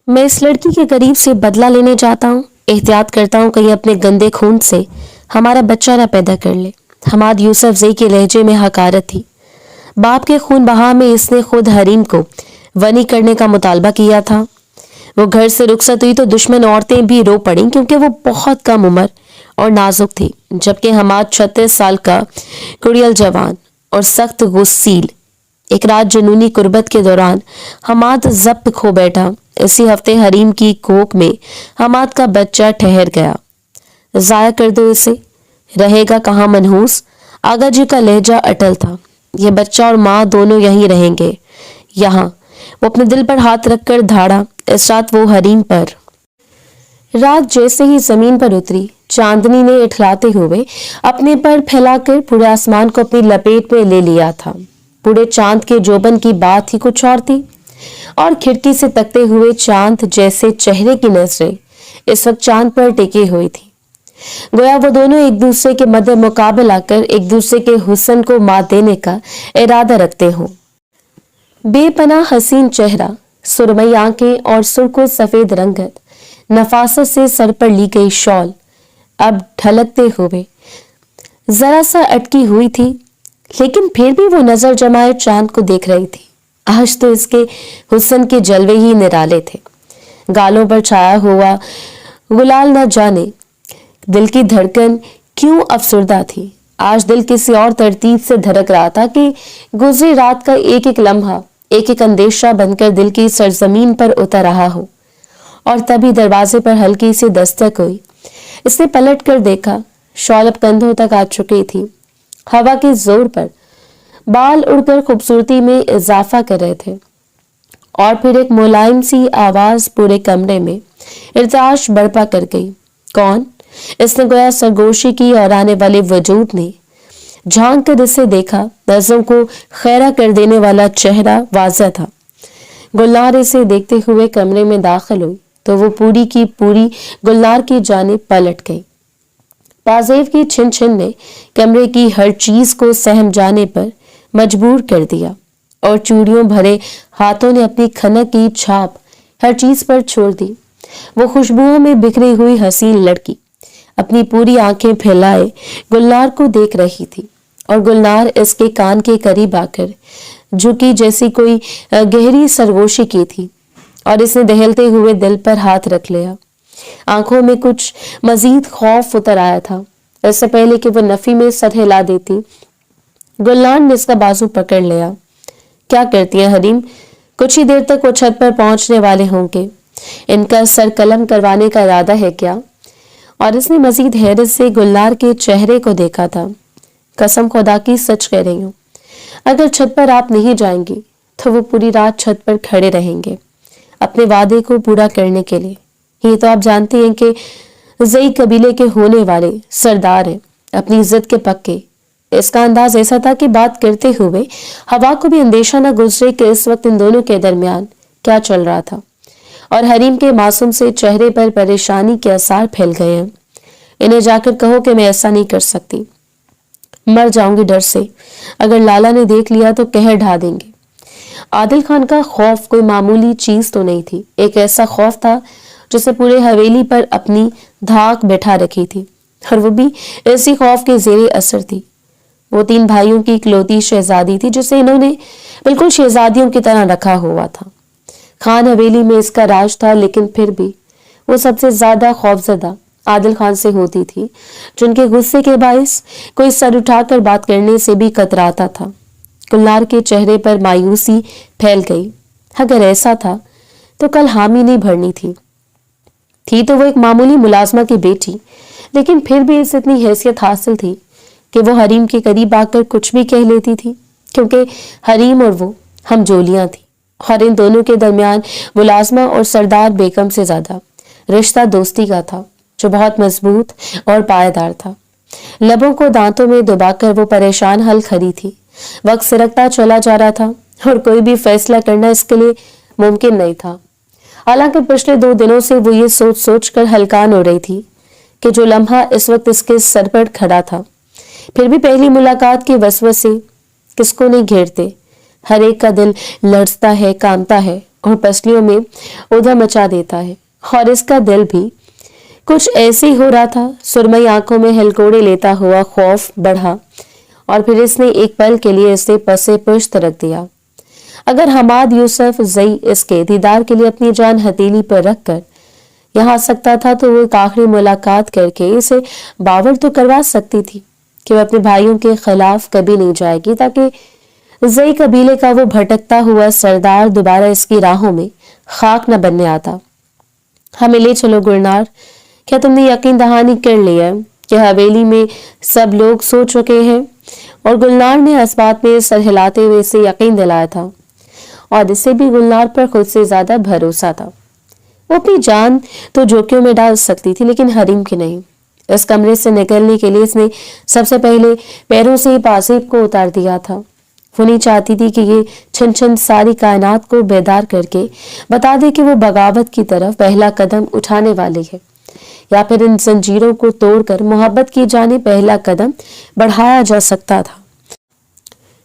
मैं इस लड़की के करीब से बदला लेने जाता हूँ, एहतियात करता हूँ कहीं अपने गंदे खून से हमारा बच्चा ना पैदा कर ले। हमाद यूसुफ जई के लहजे में हकारत थी। बाप के खून बहा में इसने खुद हरीम को वनी करने का मुतालबा किया था। वो घर से रुखसत हुई तो दुश्मन औरतें भी रो पड़ी क्योंकि वो बहुत कम उम्र और नाजुक थी, जबकि हमाद 36 साल का कुड़ियल जवान और सख्त गुस्सील। एक रात जुनूनी कुर्बत के दौरान हमाद जब्त खो बैठा। इसी हफ्ते हरीम की कोख में हमाद का बच्चा ठहर गया। जाया कर दो इसे, रहेगा कहाँ मनहूस। आगा जी का लहजा अटल था। यह बच्चा और माँ दोनों यहीं रहेंगे, यहाँ। वो अपने दिल पर हाथ रखकर धाड़ा। इस रात वो हरीम पर। रात जैसे ही जमीन पर उतरी, चांदनी ने इठलाते हुए अपने पर फैलाकर पूरे आसमान को अपनी लपेट में ले लिया था। पूरे चांद के जोबन की बात ही कुछ और थी, और खिड़की से तकते हुए चांद जैसे चेहरे की नजरें इस वक्त चांद पर टिकी हुई थी। गोया वो दोनों एक दूसरे के मध्य मुकाबल आकर एक दूसरे के हुस्न को मात देने का इरादा रखते हो। बेपनाह हसीन चेहरा, सुरमई आंखें और सुर्खो सफेद रंगत, नफासत से सर पर ली गई शॉल अब ढलकते हुए जरा सा अटकी हुई थी, लेकिन फिर भी वो नजर जमाए चांद को देख रही थी। आज तो इसके हुस्न के जलवे ही निराले थे। गालों पर छाया हुआ गुलाल न जाने दिल की धड़कन क्यों अफसुर्दा थी। आज दिल किसी और तरतीब से धड़क रहा था कि गुजरी रात का एक एक लम्हा एक एक अंदेशा बनकर दिल की सरजमीन पर उतर रहा हो। और तभी दरवाजे पर हल्की सी दस्तक हुई। इसने पलट कर देखा। शॉल अब कंधों तक आ चुकी थी। हवा के जोर पर बाल उड़कर खूबसूरती में इजाफा कर रहे थे। और फिर एक मुलायम सी आवाज पूरे कमरे में इर्ताश बर्पा कर गई। कौन? इसने गोया सरगोशी की और आने वाले वजूद ने झांक कर इसे देखा। नजरों को खैरा कर देने वाला चेहरा वाज़ा था। गुलनार इसे देखते हुए कमरे में दाखिल हुई तो वो पूरी की पूरी गुलनार की जानिब पलट गई। पाजेब की छिन छिन ने कमरे की हर चीज को सहम जाने पर मजबूर कर दिया, और चूड़ियों भरे हाथों ने अपनी खनक की छाप हर चीज पर छोड़ दी। वो खुशबुओं में बिखरी हुई हसीन लड़की अपनी पूरी आंखें फैलाए गुलनार को देख रही थी, और गुलनार इसके कान के करीब आकर झुकी जैसी कोई गहरी सरगोशी की थी, और इसने दहलते हुए दिल पर हाथ रख लिया। आंखों में कुछ मजीद खौफ उतर आया था। इससे पहले कि वो नफी में सर हिला देती, गुलनार ने इसका बाजू पकड़ लिया। क्या करती हैं हरीम? कुछ ही देर तक वो छत पर पहुंचने वाले होंगे। इनका सर कलम करवाने का इरादा है क्या? और इसने मजीद हैरत से गुलनार के चेहरे को देखा था। कसम खुदा की सच कह रही हूँ, अगर छत पर आप नहीं जाएंगी तो वो पूरी रात छत पर खड़े रहेंगे अपने वादे को पूरा करने के लिए। ये तो आप जानते हैं कि जई कबीले के होने वाले सरदार हैं, अपनी इज्जत के पक्के। इसका अंदाज ऐसा था कि बात करते हुए हवा को भी अंदेशा न गुजरे कि इस वक्त इन दोनों के दरमियान क्या चल रहा था। और हरीम के मासूम से चेहरे पर परेशानी के आसार फैल गए हैं। इन्हें जाकर कहो कि मैं ऐसा नहीं कर सकती, मर जाऊंगी डर से। अगर लाला ने देख लिया तो कहर ढा देंगे। आदिल खान का खौफ कोई मामूली चीज तो नहीं थी। एक ऐसा खौफ था जिसे पूरे हवेली पर अपनी धाक बैठा रखी थी, और वो भी ऐसी खौफ के जेरे असर थी। वो 3 भाइयों की इकलौती शहजादी थी जिसे इन्होंने बिल्कुल शहजादियों की तरह रखा हुआ था। खान हवेली में इसका राज था, लेकिन फिर भी वो सबसे ज्यादा खौफजदा आदिल खान से होती थी, जिनके गुस्से के बायस कोई सर उठाकर बात करने से भी कतराता था। गुलनार के चेहरे पर मायूसी फैल गई। अगर ऐसा था तो कल हामी नहीं भरनी थी तो वो एक मामूली मुलाजमा की बेटी, लेकिन फिर भी इसे इतनी हैसियत हासिल थी कि वो हरीम के करीब आकर कुछ भी कह लेती थी, क्योंकि हरीम और वो हम जोलियां थी, और इन दोनों के दरमियान मुलाजमा और सरदार बेगम से ज्यादा रिश्ता दोस्ती का था, जो बहुत मजबूत और पायदार था। लबों को दांतों में दबाकर वो परेशान हल खड़ी थी। वक्त सिरकता चला जा रहा था और कोई भी फैसला करना इसके लिए मुमकिन नहीं था। हालांकि पिछले 2 दिनों से वो ये सोच सोच कर हलकान हो रही थी कि जो लम्हा इस वक्त इसके सर पर खड़ा था, फिर भी पहली मुलाकात के वसवसे किसको नहीं घेरते। हर एक का दिल लड़ता है, कांपता है, और पसलियों में उधम मचा देता है। और इसका दिल भी कुछ ऐसे ही हो रहा था। सुरमई आंखों में हिलकोड़े लेता हुआ खौफ बढ़ा और फिर इसने एक पल के लिए इसे पसे पुश्त रख दिया। अगर हमाद यूसुफ जई इसके दीदार के लिए अपनी जान हथेली पर रखकर यहाँ आ सकता था तो वो एक आखिरी मुलाकात करके इसे बावर तो करवा सकती थी कि वह अपने भाइयों के खिलाफ कभी नहीं जाएगी, ताकि जई कबीले का वो भटकता हुआ सरदार दोबारा इसकी राहों में खाक न बनने आता। हमें ले चलो गुलनार, क्या तुमने यकीन दहानी कर लिया कि हवेली में सब लोग सो चुके हैं? और गुलनार ने इस बात में सर हिलाते हुए इसे यकीन दिलाया था, और इसे भी गुलनार पर खुद से ज्यादा भरोसा था। वो अपनी जान तो जोखिम में डाल सकती थी, लेकिन हरीम की नहीं। इस कमरे से निकलने के लिए इसने सबसे पहले पैरों से पासेब को उतार दिया था। वो नहीं चाहती थी कि ये छिन छिन सारी कायनात को बेदार करके बता दे कि वो बगावत की तरफ पहला कदम उठाने वाली है, या फिर इन जंजीरों को तोड़कर मोहब्बत की जाने पहला कदम बढ़ाया जा सकता था।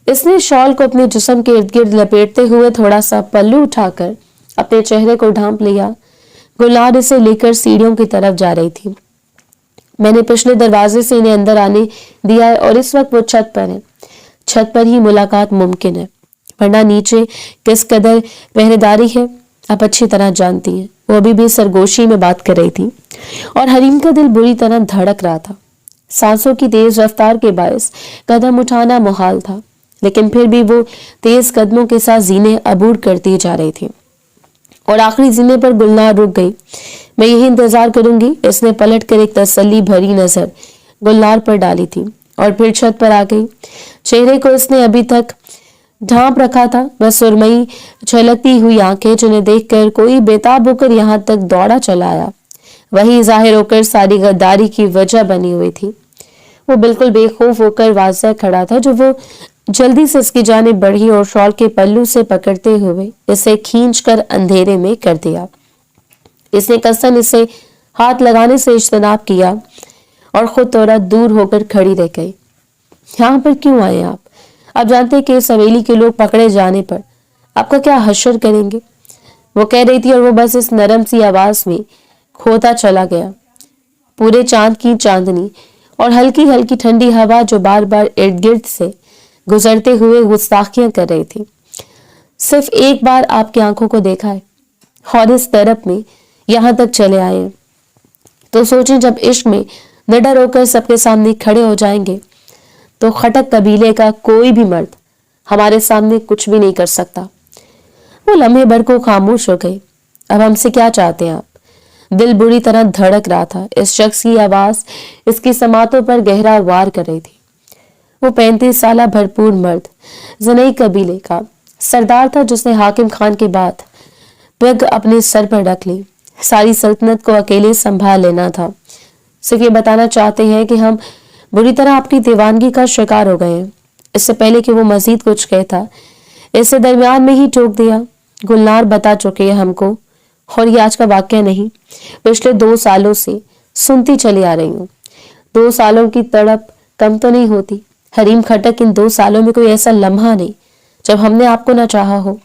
इसने शॉल को अपने जिस्म के इर्द गिर्द लपेटते हुए थोड़ा सा पल्लू उठाकर अपने चेहरे को ढांप लिया। गुलनार इसे लेकर सीढ़ियों की तरफ जा रही थी। मैंने पिछले दरवाजे से इन्हें अंदर आने दिया है और इस वक्त वो छत पर है। छत पर ही मुलाकात मुमकिन है, वरना नीचे किस कदर पहरेदारी है आप अच्छी तरह जानती हैं। वो अभी भी सरगोशी में बात कर रही थी और हरीम का दिल बुरी तरह धड़क रहा था। सांसों की तेज रफ्तार के बायस कदम उठाना मुहाल था, लेकिन फिर भी वो तेज कदमों के साथ जीने अबूर करती जा रही थी। और आखिरी जीने पर गुलनार रुक गई। मैं यही इंतजार करूंगी, इसने पलट कर एक तसल्ली भरी नजर गुलनार पर डाली थी और फिर छत पर आ गई। चेहरे को इसने अभी तक ढांप रखा था, बस सुरमई छलकती हुई आंखें जिन्हें देखकर कोई बेताब होकर यहाँ तक दौड़ा चला आया, वही जाहिर होकर सारी गद्दारी की वजह बनी हुई थी। वो बिल्कुल बेखौफ होकर वाज़ह खड़ा था, जो वो जल्दी से इसकी जानिब बढ़ी और शॉल के पल्लू से पकड़ते हुए इसे खींचकर अंधेरे में कर दिया। इसने कसम इसे हाथ लगाने से इज्तनाब किया और खुद थोड़ा दूर होकर खड़ी रह गई। यहाँ पर क्यों आए आप? आप जानते हैं कि इस हवेली के लोग पकड़े जाने पर आपका क्या हश्र करेंगे? वो कह रही थी और वो बस इस नरम सी आवाज में खोता चला गया। पूरे चांद की चांदनी और हल्की हल्की ठंडी हवा जो बार बार इर्द गिर्द से गुजरते हुए गुस्ताखियां कर रही थी। सिर्फ एक बार आपकी आंखों को देखा है और इस तरफ में यहां तक चले आए हैं, तो सोचें जब इश्क में निडर होकर सबके सामने खड़े हो जाएंगे तो खटक कबीले का कोई भी मर्द हमारे सामने कुछ भी नहीं कर सकता। वो लम्हे भर को खामोश हो गई। अब हमसे क्या चाहते हैं आप? दिल बुरी तरह धड़क रहा था। इस शख्स की आवाज इसकी समातों पर गहरा वार कर रही थी। वो 35 साल भरपूर मर्द, ज़नई कबीले का सरदार था, जिसने हाकिम खान के बाद पग अपने सर पर रख ली। सारी सल्तनत को अकेले संभाल लेना था। सिर्फ ये बताना चाहते हैं कि हम बुरी तरह आपकी दीवानगी का शिकार हो गए हैं। इससे पहले कि वो मजीद कुछ कहता, इसे दरमियान में ही टोक दिया। गुलनार बता चुके हैं हमको, और ये आज का वाक्य नहीं, पिछले 2 सालों से सुनती चली आ रही हूँ। 2 सालों की तड़प कम तो नहीं होती हरीम खटक। इन 2 सालों में कोई ऐसा लम्हा नहीं जब हमने आपको ना चाहा हो,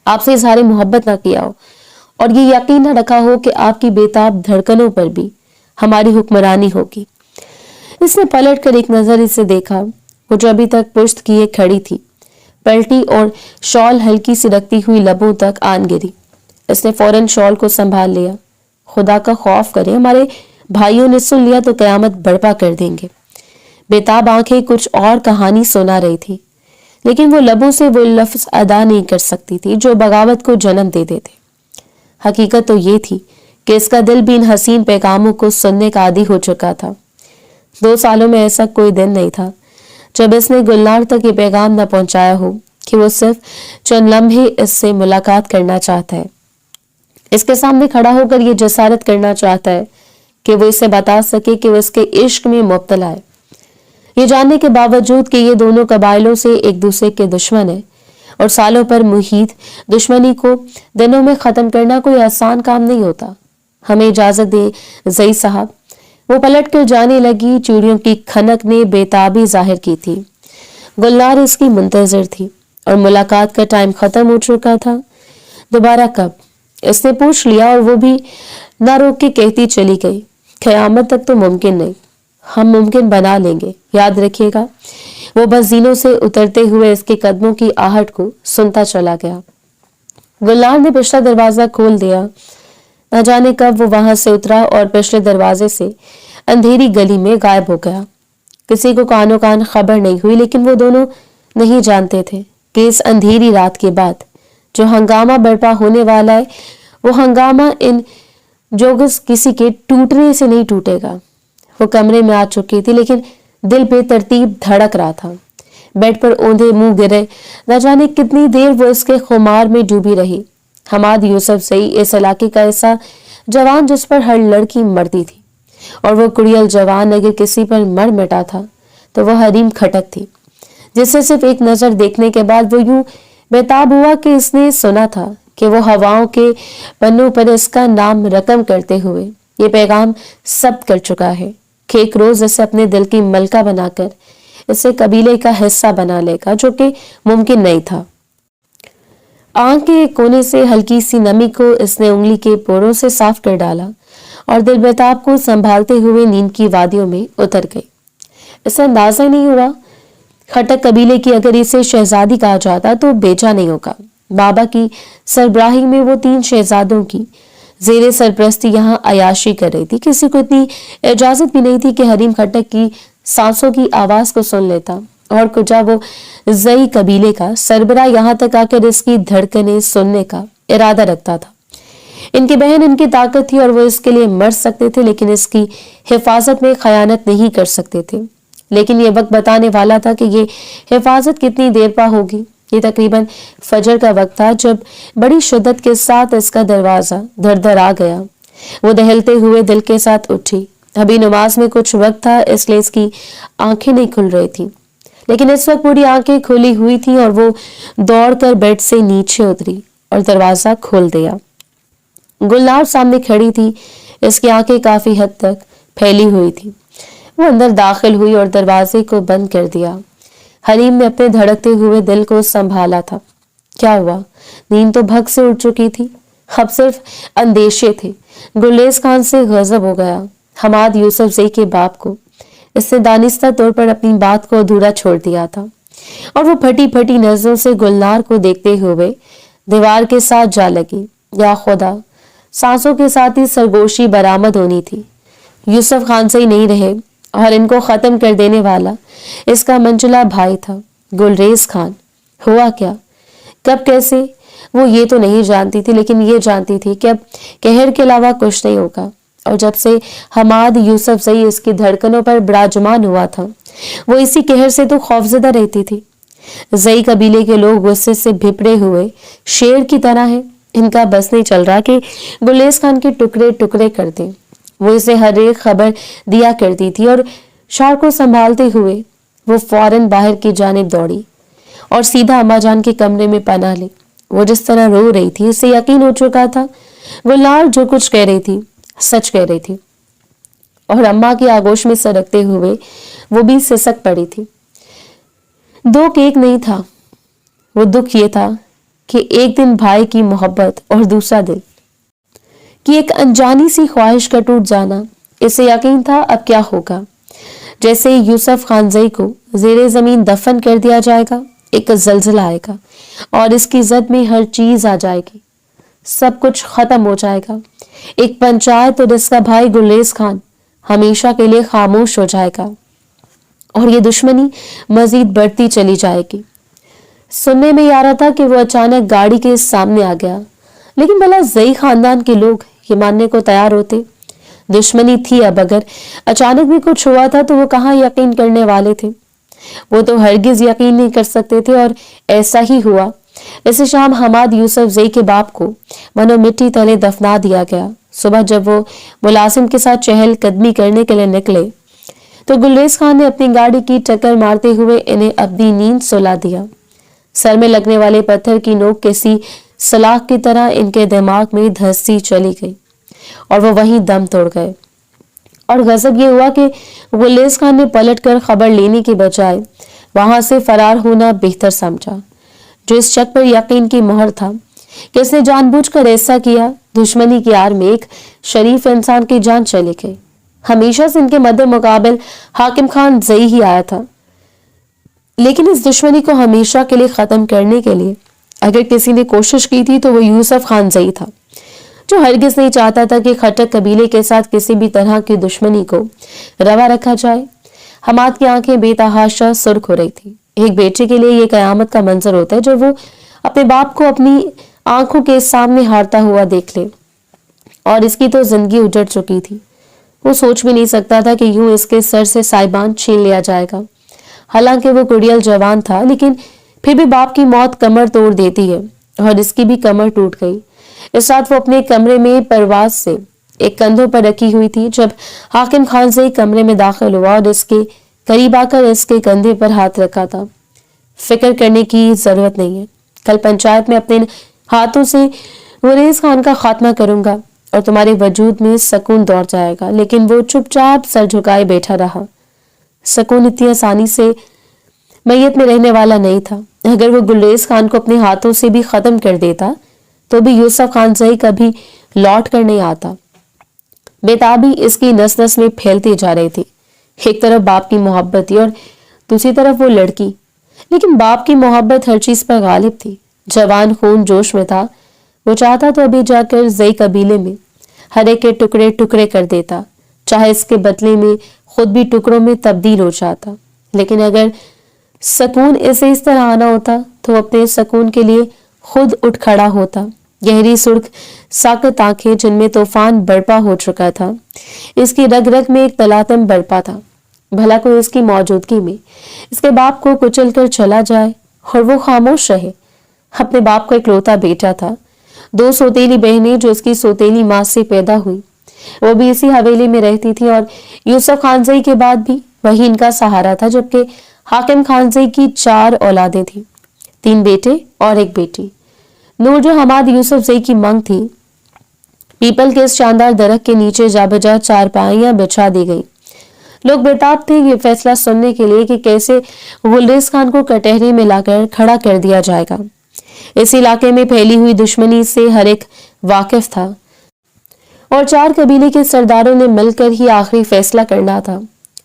आपसे इजहार मोहब्बत ना किया हो, और ये यकीन न रखा हो कि आपकी बेताब धड़कनों पर भी हमारी हुक्मरानी होगी। इसने पलट कर एक नजर इसे देखा। वो जो अभी तक पुश्त किए खड़ी थी पलटी और शॉल हल्की सी रखती हुई लबों तक आन गिरी। इसने फौरन शॉल को संभाल लिया। खुदा का खौफ करे, हमारे भाइयों ने सुन लिया तो कयामत बर्पा कर देंगे। बेताब आंखें कुछ और कहानी सुना रही थी, लेकिन वो लबों से वो लफ्ज अदा नहीं कर सकती थी जो बगावत को जन्म दे देते। हकीकत तो ये थी कि इसका दिल भी इन हसीन पैगामों को सुनने का आदी हो चुका था। 2 सालों में ऐसा कोई दिन नहीं था जब इसने गुलनार तक ये पैगाम न पहुंचाया हो कि वो सिर्फ चंद लम्हे इससे मुलाकात करना चाहता है। इसके सामने खड़ा होकर ये जसारत करना चाहता है कि वो इसे बता सके कि वो इसके इश्क में मुब्तला है। ये जानने के बावजूद कि ये दोनों कबाइलों से एक दूसरे के दुश्मन है और सालों पर मुहीत दुश्मनी को दिनों में खत्म करना कोई आसान काम नहीं होता। हमें इजाजत दे जई साहब। वो पलट कर जाने लगी। चूड़ियों की खनक ने बेताबी जाहिर की थी। गुलनार इसकी मुंतजर थी और मुलाकात का टाइम खत्म हो चुका था। दोबारा कब? इसने पूछ लिया और वो भी ना रोक के कहती चली गई, क़यामत तक तो मुमकिन नहीं, हम मुमकिन बना लेंगे, याद रखिएगा। वो बस जीनों से उतरते हुए इसके कदमों की आहट को सुनता चला गया। गुलनार ने पिछला दरवाजा खोल दिया। न जाने कब वो वहां से उतरा और पिछले दरवाजे से अंधेरी गली में गायब हो गया। किसी को कानो कान खबर नहीं हुई, लेकिन वो दोनों नहीं जानते थे कि इस अंधेरी रात के बाद जो हंगामा बर्पा होने वाला है, वो हंगामा इन जोगस किसी के टूटने से नहीं टूटेगा। वो कमरे में आ चुकी थी, लेकिन दिल बेतरतीब धड़क रहा था। बेड पर औंधे मुंह गिरे, न जाने कितनी देर वो इसके खुमार में डूबी रही। हमाद यूसुफजई इस इलाके का ऐसा जवान जिस पर हर लड़की मरती थी, और वो कुड़ियल जवान अगर किसी पर मर मिटा था तो वह हरीम खटक थी, जिसे सिर्फ एक नजर देखने के बाद वो यूं बेताब हुआ कि इसने सुना था कि वो हवाओं के पन्नों पर इसका नाम रकम करते हुए ये पैगाम सब कर चुका है कि एक रोज इसे अपने दिल की मलका बनाकर इसे कबीले का हिस्सा बना लेगा, जो कि मुमकिन नहीं था। आंख के कोने से हल्की सी नमी को इसने उंगली के पोरों से साफ कर डाला और दिल बेताब को संभालते हुए नींद की वादियों में उतर गई। इसे अंदाजा नहीं हुआ खटक कबीले की अगर इसे शहजादी कहा जाता तो बेचा नहीं होगा। बाबा की सरबराही में वो 3 शहजादों की जेरे सरप्रस्ती यहाँ अयाशी कर रही थी। किसी को इतनी इजाजत भी नहीं थी कि हरीम खटक की सांसों की आवाज को सुन लेता, और कुजा वो जई कबीले का सरबराह यहाँ तक आकर इसकी धड़कनें सुनने का इरादा रखता था। इनकी बहन इनकी ताकत थी और वो इसके लिए मर सकते थे, लेकिन इसकी हिफाजत में खयानत नहीं कर सकते थे। लेकिन ये वक्त बताने वाला था कि ये हिफाजत कितनी देर पा होगी। ये तकरीबन फजर का वक्त था जब बड़ी शिद्दत के साथ इसका दरवाजा धर आ गया। वो दहलते हुए दिल के साथ उठी। अभी नमाज में कुछ वक्त था, इसलिए इसकी आंखें नहीं खुल रही थी, लेकिन इस वक्त पूरी आंखें खुली हुई थी और वो दौड़कर बेड से नीचे उतरी और दरवाजा खोल दिया। गुलनार सामने खड़ी थी, इसकी आंखें काफी हद तक फैली हुई थी। वो अंदर दाखिल हुई और दरवाजे को बंद कर दिया। हरीम ने अपने धड़कते हुए दिल को संभाला था। क्या हुआ? नींद तो भग से उठ चुकी थी, अब सिर्फ अंदेशे थे। गुलेज खान से गजब हो गया। हमाद यूसुफजई के बाप को इसने दानिस्ता तौर पर अपनी बात को अधूरा छोड़ दिया था, और वो फटी फटी नजरों से गुलनार को देखते हुए दीवार के साथ जा लगी। या खुदा, सांसों के साथ ही सरगोशी बरामद होनी थी। यूसुफ खान से ही नहीं रहे और इनको खत्म कर देने वाला इसका मंचला भाई था गुलरेज खान। हुआ क्या, कब, कैसे, वो ये तो नहीं जानती थी, लेकिन ये जानती थी कि अब कहर के अलावा कुछ नहीं होगा। और जब से हमाद यूसुफजई इसकी धड़कनों पर विराजमान हुआ था, वो इसी कहर से तो खौफजदा रहती थी। जई कबीले के लोग गुस्से से भिपड़े हुए शेर की तरह है। इनका बस नहीं चल रहा कि गुलेज खान के टुकड़े टुकड़े कर दें। वो इसे हर एक खबर दिया करती थी, और शार को संभालते हुए वो फौरन बाहर की जानिब दौड़ी और सीधा अम्मा जान के कमरे में पनाह ली। वो जिस तरह रो रही थी, इससे यकीन हो चुका था गुलनार जो कुछ कह रही थी सच कह रही थी, और अम्मा की आगोश में सरकते हुए वो भी सिसक पड़ी थी। दो केक नहीं था, वो दुख ये था कि एक दिन भाई की मोहब्बत और दूसरा दिल कि एक अनजानी सी ख्वाहिश का टूट जाना। इसे यकीन था अब क्या होगा। जैसे ही यूसुफ खानजई को जेरे जमीन दफन कर दिया जाएगा, एक जलजला आएगा और इसकी जद में हर चीज आ जाएगी, सब कुछ खत्म हो जाएगा। एक पंचायत और इसका भाई गुलेज खान हमेशा के लिए खामोश हो जाएगा, और ये दुश्मनी मजीद बढ़ती चली जाएगी। सुनने में आ रहा था कि वो अचानक गाड़ी के सामने आ गया, लेकिन भला जई खानदान के लोग ये मानने को तैयार होते? दुश्मनी थी, अब अगर अचानक भी कुछ हुआ था तो वो कहाँ यकीन करने वाले थे? वो तो हरगिज यकीन नहीं कर सकते थे, और ऐसा ही हुआ। इसी शाम हमाद यूसुफजई के बाप को मनो मिट्टी तले दफना दिया गया। सुबह जब वो मुलाजिम के साथ चहल कदमी करने के लिए निकले तो गुलरेज खान ने अपनी गाड़ी की टक्कर मारते हुए इन्हें अपनी नींद सुला दिया। सर में लगने वाले पत्थर की नोक किसी सलाख की तरह इनके दिमाग में धंसती चली गई और वो वहीं दम तोड़ गए। और गजब ये हुआ कि गुलेज खान ने पलटकर खबर लेने के बजाय वहां से फरार होना बेहतर समझा। जो इस शक पर यकीन की मोहर था कि उसने जानबूझकर ऐसा किया। दुश्मनी की आड़ में एक शरीफ इंसान की जान चली गई। हमेशा से इनके मद्दे मुकाबिल हाकिम खान जई ही आया था, लेकिन इस दुश्मनी को हमेशा के लिए खत्म करने के लिए अगर किसी ने कोशिश की थी तो वो यूसुफ खान जई था, जो हरगिज नहीं चाहता था कि खट्टक कबीले के साथ किसी भी तरह की दुश्मनी को रवा रखा जाए। हमाद की आंखें बेतहाशा सुर्ख हो रही थी। एक बेटे के लिए ये कयामत का मंजर होता है जब वो अपने बाप को अपनी आंखों के सामने हारता हुआ देख ले, और इसकी तो जिंदगी उजड़ चुकी थी। वो सोच भी नहीं सकता था कि यूं इसके सर से साइबान छीन लिया जाएगा। हालांकि वो कुड़ियल जवान था, लेकिन फिर भी बाप की मौत कमर तोड़ देती है, और इसकी भी कमर टूट गई। इस रात वो अपने कमरे में परवाज से एक कंधों पर रखी हुई थी जब हाकिम खान से कमरे में दाखिल हुआ और इसके करीब आकर इसके कंधे पर हाथ रखा था। फिक्र करने की जरूरत नहीं है, कल पंचायत में अपने हाथों से गुरेज खान का खात्मा करूंगा और तुम्हारे वजूद में सुकून दौड़ जाएगा। लेकिन वो चुपचाप सर झुकाए बैठा रहा। सुकून इतनी आसानी से मैयत में रहने वाला नहीं था। अगर वो गुरेज खान को अपने हाथों से भी खत्म कर देता तो भी यूसुफ खान सही कभी लौट कर नहीं आता। बेताबी इसकी नस नस में फैलती जा रही थी। एक तरफ बाप की मोहब्बत थी और दूसरी तरफ वो लड़की, लेकिन बाप की मोहब्बत हर चीज पर गालिब थी। जवान खून जोश में था। वो चाहता तो अभी जाकर जई कबीले में हर एक के टुकड़े टुकड़े कर देता, चाहे इसके बदले में खुद भी टुकड़ों में तब्दील हो जाता। लेकिन अगर सुकून इसे इस तरह आना होता तो अपने सुकून के लिए खुद उठ खड़ा होता। गहरी सुर्ख साकत आंखें जिनमें तूफान बरपा हो चुका था, इसकी रग रग में एक तलातम बरपा था। भला कोई इसकी मौजूदगी में इसके बाप को कुचल कर चला जाए और वो खामोश रहे। अपने बाप का इकलौता बेटा था, 2 सौतेली बहनें जो इसकी सौतेली माँ से पैदा हुई, वो भी इसी हवेली में रहती थी, और यूसुफ खानजई के बाद भी वही इनका सहारा था। जबकि हाकिम खानजई की 4 औलादें थी, 3 बेटे और 1 बेटी। नूर जो हमाद यूसुफ जई की मंग थी, पीपल के इस शानदार दरख्त के नीचे जा बजा 4 पाइयां बिछा दी गई। लोग बेताब थे ये फैसला सुनने के लिए कि कैसे गुलरेज खान को कटहरे में लाकर खड़ा कर दिया जाएगा। इस इलाके में फैली हुई दुश्मनी से हर एक वाकिफ था और 4 कबीले के सरदारों ने मिलकर ही आखिरी फैसला करना था।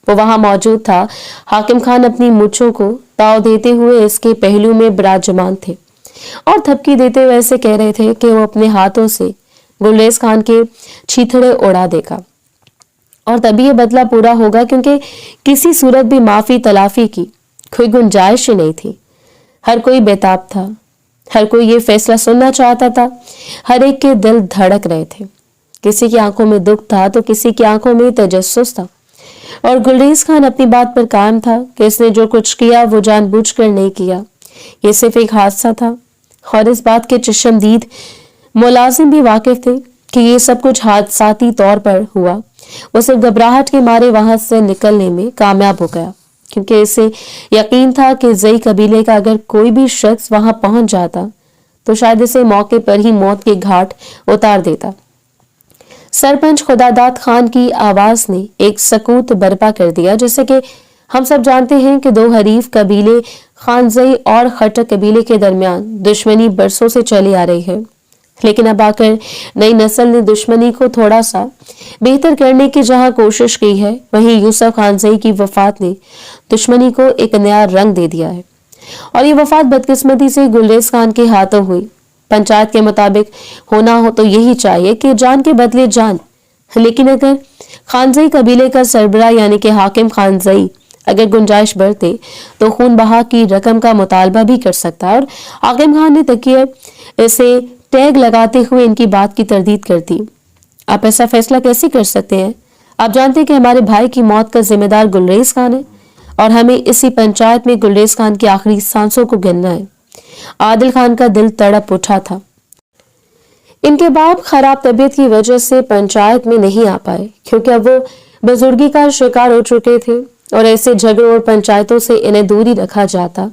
वो वहां मौजूद था। हाकिम खान अपनी मुच्छों को ताव देते हुए इसके पहलू में विराजमान थे और थपकी देते हुए ऐसे कह रहे थे कि वो अपने हाथों से गुलरेज खान के छीथड़े उड़ा देगा, और तभी ये बदला पूरा होगा, क्योंकि किसी सूरत भी माफी तलाफी की कोई गुंजाइश ही नहीं थी। हर कोई बेताब था, हर कोई ये फैसला सुनना चाहता था। हर एक के दिल धड़क रहे थे। किसी की आंखों में दुख था तो किसी की आंखों में तजस्सुस था, और गुलरेज खान अपनी बात पर कायम था कि इसने जो कुछ किया वो जानबूझकर नहीं किया, ये सिर्फ एक हादसा था। और इस बात के चश्मदीद मुलाजिम भी वाकिफ थे कि ये सब कुछ हादसाती तौर पर हुआ। वो सिर्फ घबराहट के मारे वहां से निकलने में कामयाब हो गया, क्योंकि इसे यकीन था कि जई कबीले का अगर कोई भी शख्स वहां पहुंच जाता तो शायद इसे मौके पर ही मौत के घाट उतार देता। सरपंच खुदादाद खान की आवाज ने एक सकूत बर्पा कर दिया। जैसे कि हम सब जानते हैं कि 2 हरीफ कबीले खानजई और खट्टक कबीले के दरमियान दुश्मनी बरसों से चली आ रही है, लेकिन अब आकर नई नस्ल ने दुश्मनी को थोड़ा सा बेहतर करने की जहां कोशिश की है, वहीं यूसुफ खानजई की वफात ने दुश्मनी को एक नया रंग दे दिया है। और ये वफात बदकिस्मती से गुलरेज खान के हाथों हुई। पंचायत के मुताबिक होना हो तो यही चाहिए कि जान के बदले जान, लेकिन अगर खानजई कबीले का सरबराह यानी कि हाकिम खानजई अगर गुंजाइश बढ़ते तो खून बहा की रकम का मुतालबा भी कर सकता, और हाकिम खान ने तकिए इसे टैग लगाते हुए इनकी बात की तरदीद कर दी। आप ऐसा फैसला कैसे कर सकते हैं? आप जानते हैं कि हमारे भाई की मौत का जिम्मेदार गुलरेज खान है, और हमें इसी पंचायत में गुलरेज खान की आखिरी सांसों को गिनना है। आदिल खान का दिल तड़प उठा था। इनके बाप खराब तबीयत की वजह से पंचायत में नहीं आ पाए, क्योंकि अब वो बुजुर्गी का शिकार हो चुके थे और ऐसे झगड़ों और पंचायतों से इन्हें दूरी रखा जाता।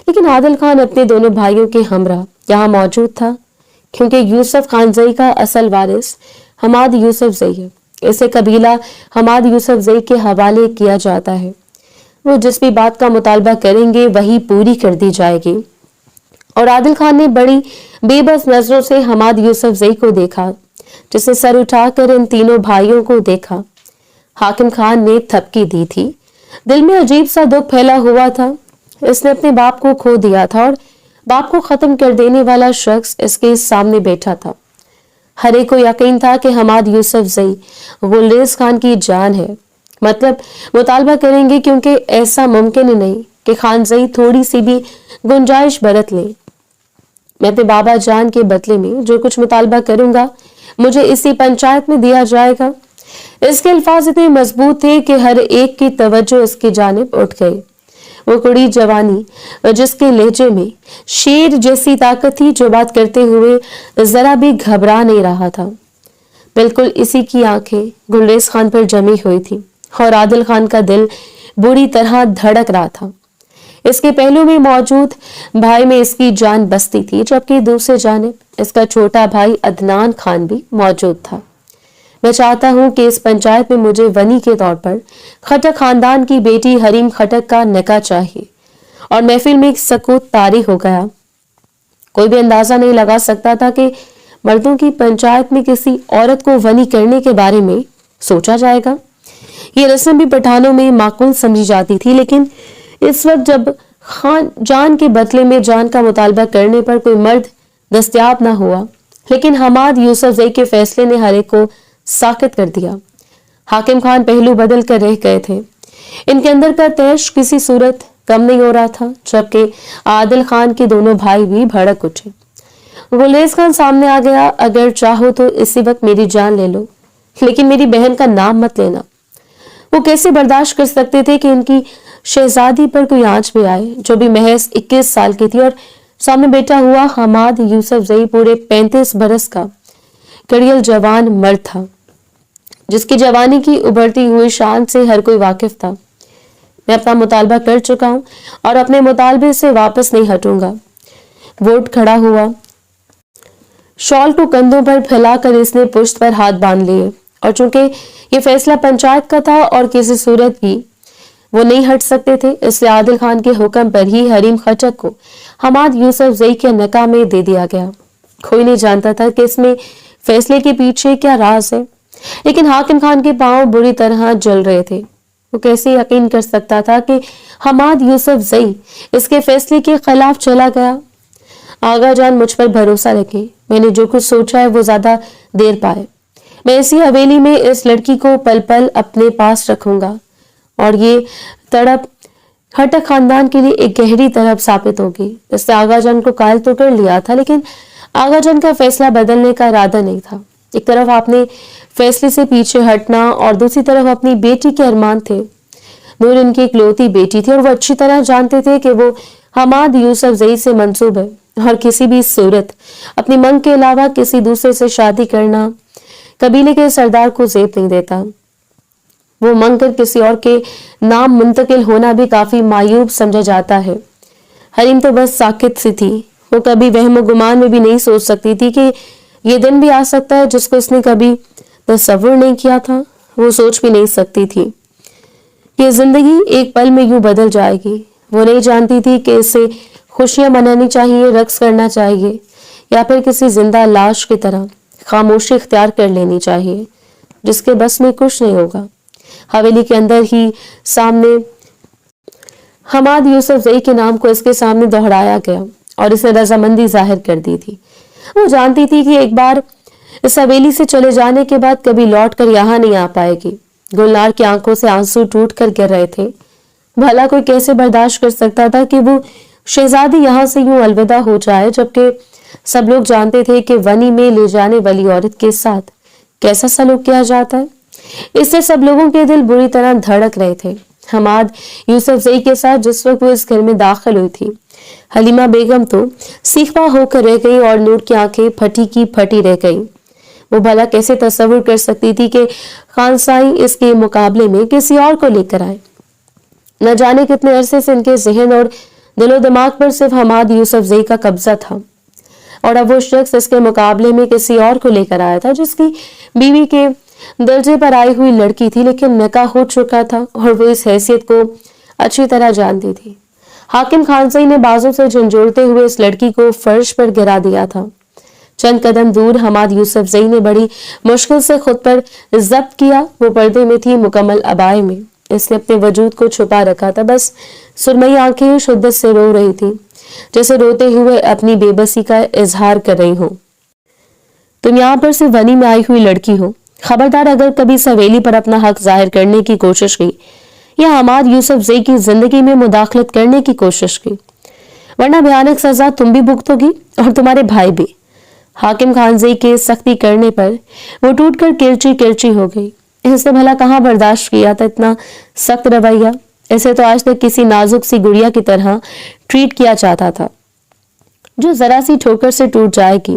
लेकिन आदिल खान अपने दोनों भाइयों के हमरा यहाँ मौजूद था, क्योंकि यूसुफ खानजई का असल वारिस हमाद यूसुफ जई है। इसे कबीला हमाद यूसुफ जई के हवाले किया जाता है। वो जिस भी बात का मुतालबा करेंगे वही पूरी कर दी जाएगी। और आदिल खान ने बड़ी बेबस नजरों से हमाद यूसुफजई को देखा, जिसने सर उठाकर इन तीनों भाइयों को देखा। हाकिम खान ने थपकी दी थी। दिल में अजीब सा दुख फैला हुआ था। इसने अपने बाप को खो दिया था और बाप को खत्म कर देने वाला शख्स इसके सामने बैठा था। हर एक को यकीन था कि हमाद यूसुफजई गुलरेज खान की जान है। मतलब मुतालबा करेंगे, क्योंकि ऐसा मुमकिन ही नहीं कि खानजई थोड़ी सी भी गुंजाइश बरत ले। मैं अपने बाबा जान के बदले में जो कुछ मुतालबा करूंगा मुझे इसी पंचायत में दिया जाएगा। इसके अल्फाज इतने मजबूत थे कि हर एक की तवज्जो इसकी जानिब उठ गई। वो कुड़ी जवानी जिसके लहजे में शेर जैसी ताकत थी, जो बात करते हुए जरा भी घबरा नहीं रहा था। बिल्कुल इसी की आंखें गुलरेज खान पर जमी हुई थी और आदिल खान का दिल बुरी तरह धड़क रहा था। इसके पहलू में मौजूद भाई में इसकी जान बसती थी, जबकि दूसरे जानिब इसका छोटा भाई अदनान खान भी मौजूद था। मैं चाहता हूं कि इस पंचायत में मुझे वनी के तौर पर खटक खानदान की बेटी हरीम खटक का निकाह चाहिए। और महफिल में एक सकूत तारी हो गया। कोई भी अंदाजा नहीं लगा सकता था कि मर्दों की पंचायत में किसी औरत को वनी करने के बारे में सोचा जाएगा। ये रस्म भी पठानों में माकूल समझी जाती थी, लेकिन इस वक्त जब खान जान के बदले में जान का मुतालबा करने पर कोई मर्द दस्तयाब ना हुआ, लेकिन हमाद यूसुफजई के फैसले ने हर एक को साकित कर दिया। हाकिम खान पहलू बदल कर रह गए थे। इनके अंदर का तैश किसी सूरत कम नहीं हो रहा था, जबकि आदिल खान के दोनों भाई भी भड़क उठे। गुलरेज खान सामने आ गया। अगर चाहो तो इसी वक्त मेरी जान ले लो, लेकिन मेरी बहन का नाम मत लेना। वो कैसे बर्दाश्त कर सकते थे कि इनकी शहजादी पर कोई आंच भी आए, जो भी महज 21 साल की थी, और सामने बैठा हुआ हमाद यूसुफजई पूरे 35 बरस का कड़ियल जवान मर्द था, जिसकी जवानी की उभरती हुई शान से हर कोई वाकिफ था। मैं अपना मुतालबा कर चुका हूं और अपने मुतालबे से वापस नहीं हटूंगा। वोट खड़ा हुआ। शॉल को कंधों पर फैलाकर इसने पुश्त पर हाथ बांध लिए, और चूंकि ये फैसला पंचायत का था और किसी सूरत भी वो नहीं हट सकते थे, इसलिए आदिल खान के हुक्म पर ही हरीम खटक को हमाद यूसुफजई के निकाह में दे दिया गया। कोई नहीं जानता था कि इसमें फैसले के पीछे क्या राज है, लेकिन हाकिम खान के पांव बुरी तरह जल रहे थे। वो कैसे यकीन कर सकता था कि हमाद यूसुफजई इसके फैसले के खिलाफ चला गया। आगा जान, मुझ पर भरोसा रखे। मैंने जो कुछ सोचा है वो ज्यादा देर पाए। मैं इसी हवेली में इस लड़की को पल पल अपने पास रखूंगा, और ये तड़प खटक खानदान के लिए एक गहरी तड़प साबित होगी। इससे आगाजान को कायल तो कर लिया था, लेकिन आगाजान का फैसला बदलने का इरादा नहीं था। एक तरफ आपने फैसले से पीछे हटना और दूसरी तरफ अपनी बेटी के अरमान थे। नूर इनकी इकलौती बेटी थी और वो अच्छी तरह जानते थे कि वो हमाद यूसुफजई से मंसूब है, और किसी भी सूरत अपनी मन के अलावा किसी दूसरे से शादी करना कबीले के सरदार को जेब नहीं देता। वो मंगकर किसी और के नाम मुंतकिल होना भी काफी मायूब समझा जाता है। हरीम तो बस साकित सी थी। वो कभी वहम गुमान में भी नहीं सोच सकती थी कि ये दिन भी आ सकता है जिसको उसने कभी तसव्वुर नहीं किया था। वो सोच भी नहीं सकती थी कि जिंदगी एक पल में यूं बदल जाएगी। वो नहीं जानती थी कि इसे खुशियां मनानी चाहिए, रक्स करना चाहिए, या फिर किसी जिंदा लाश की तरह खामोशी इख्तियार कर लेनी चाहिए, जिसके बस में कुछ नहीं होगा। हवेली के अंदर ही सामने हमाद यूसुफजई के नाम को इसके सामने दोहराया गया और इसने रजामंदी जाहिर कर दी थी। वो जानती थी कि एक बार इस हवेली से चले जाने के बाद कभी लौट कर यहाँ नहीं आ पाएगी। गुलनार की आंखों से आंसू टूट कर गिर रहे थे। भला कोई कैसे बर्दाश्त कर सकता था कि वो शहजादी यहाँ से यूं अलविदा हो जाए, जबकि सब लोग जानते थे कि वनी में ले जाने वाली औरत के साथ कैसा सलूक किया जाता है। इससे सब लोगों के दिल बुरी तरह धड़क रहे थे। हमाद यूसुफजई के साथ जिस वक्त वो इस घर में दाखिल हुई थी, हलीमा बेगम तो सीखवा होकर रह गई और नूर की आंखें फटी की फटी रह गई। वो भला कैसे तस्वुर कर सकती थी कि खानसाई इसके मुकाबले में किसी और को लेकर आए। न जाने कितने अरसे से इनके जहन और दिलो दिमाग पर सिर्फ हमाद यूसुफजई का कब्जा था, और अब वो शख्स इसके मुकाबले में किसी और को लेकर आया था, जिसकी बीवी के दर्जे पर आई हुई लड़की थी, लेकिन निकाह हो चुका था और वो इस हैसियत को अच्छी तरह जानती थी। हाकिम खानसई ने बाजों से झंझोड़ते हुए इस लड़की को फर्श पर गिरा दिया था। चंद कदम दूर हमाद यूसुफजई ने बड़ी मुश्किल से खुद पर जब्त किया। वो पर्दे में थी, मुकम्मल अबाए में। इसने अपने वजूद को छुपा रखा था। बस सुरमई आंखें शिद्दत से रो रही थी, जैसे रोते हुए अपनी बेबसी का इजहार कर रही हो। तुम यहाँ पर सिर्फ वनी में आई हुई लड़की हो। खबरदार, अगर कभी इस हवेली पर अपना हक जाहिर करने की कोशिश की या हमाद यूसुफजई की जिंदगी में मुदाखलत करने की कोशिश की, वरना भयानक सजा तुम भी भुगतोगी और तुम्हारे भाई भी। हाकिम खानजई के सख्ती करने पर वो टूटकर किरची किरची हो गई। इसने भला कहाँ बर्दाश्त किया था इतना सख्त रवैया। इसे तो आज तक किसी नाजुक सी गुड़िया की तरह ट्रीट किया जाता था, जो जरा सी ठोकर से टूट जाएगी।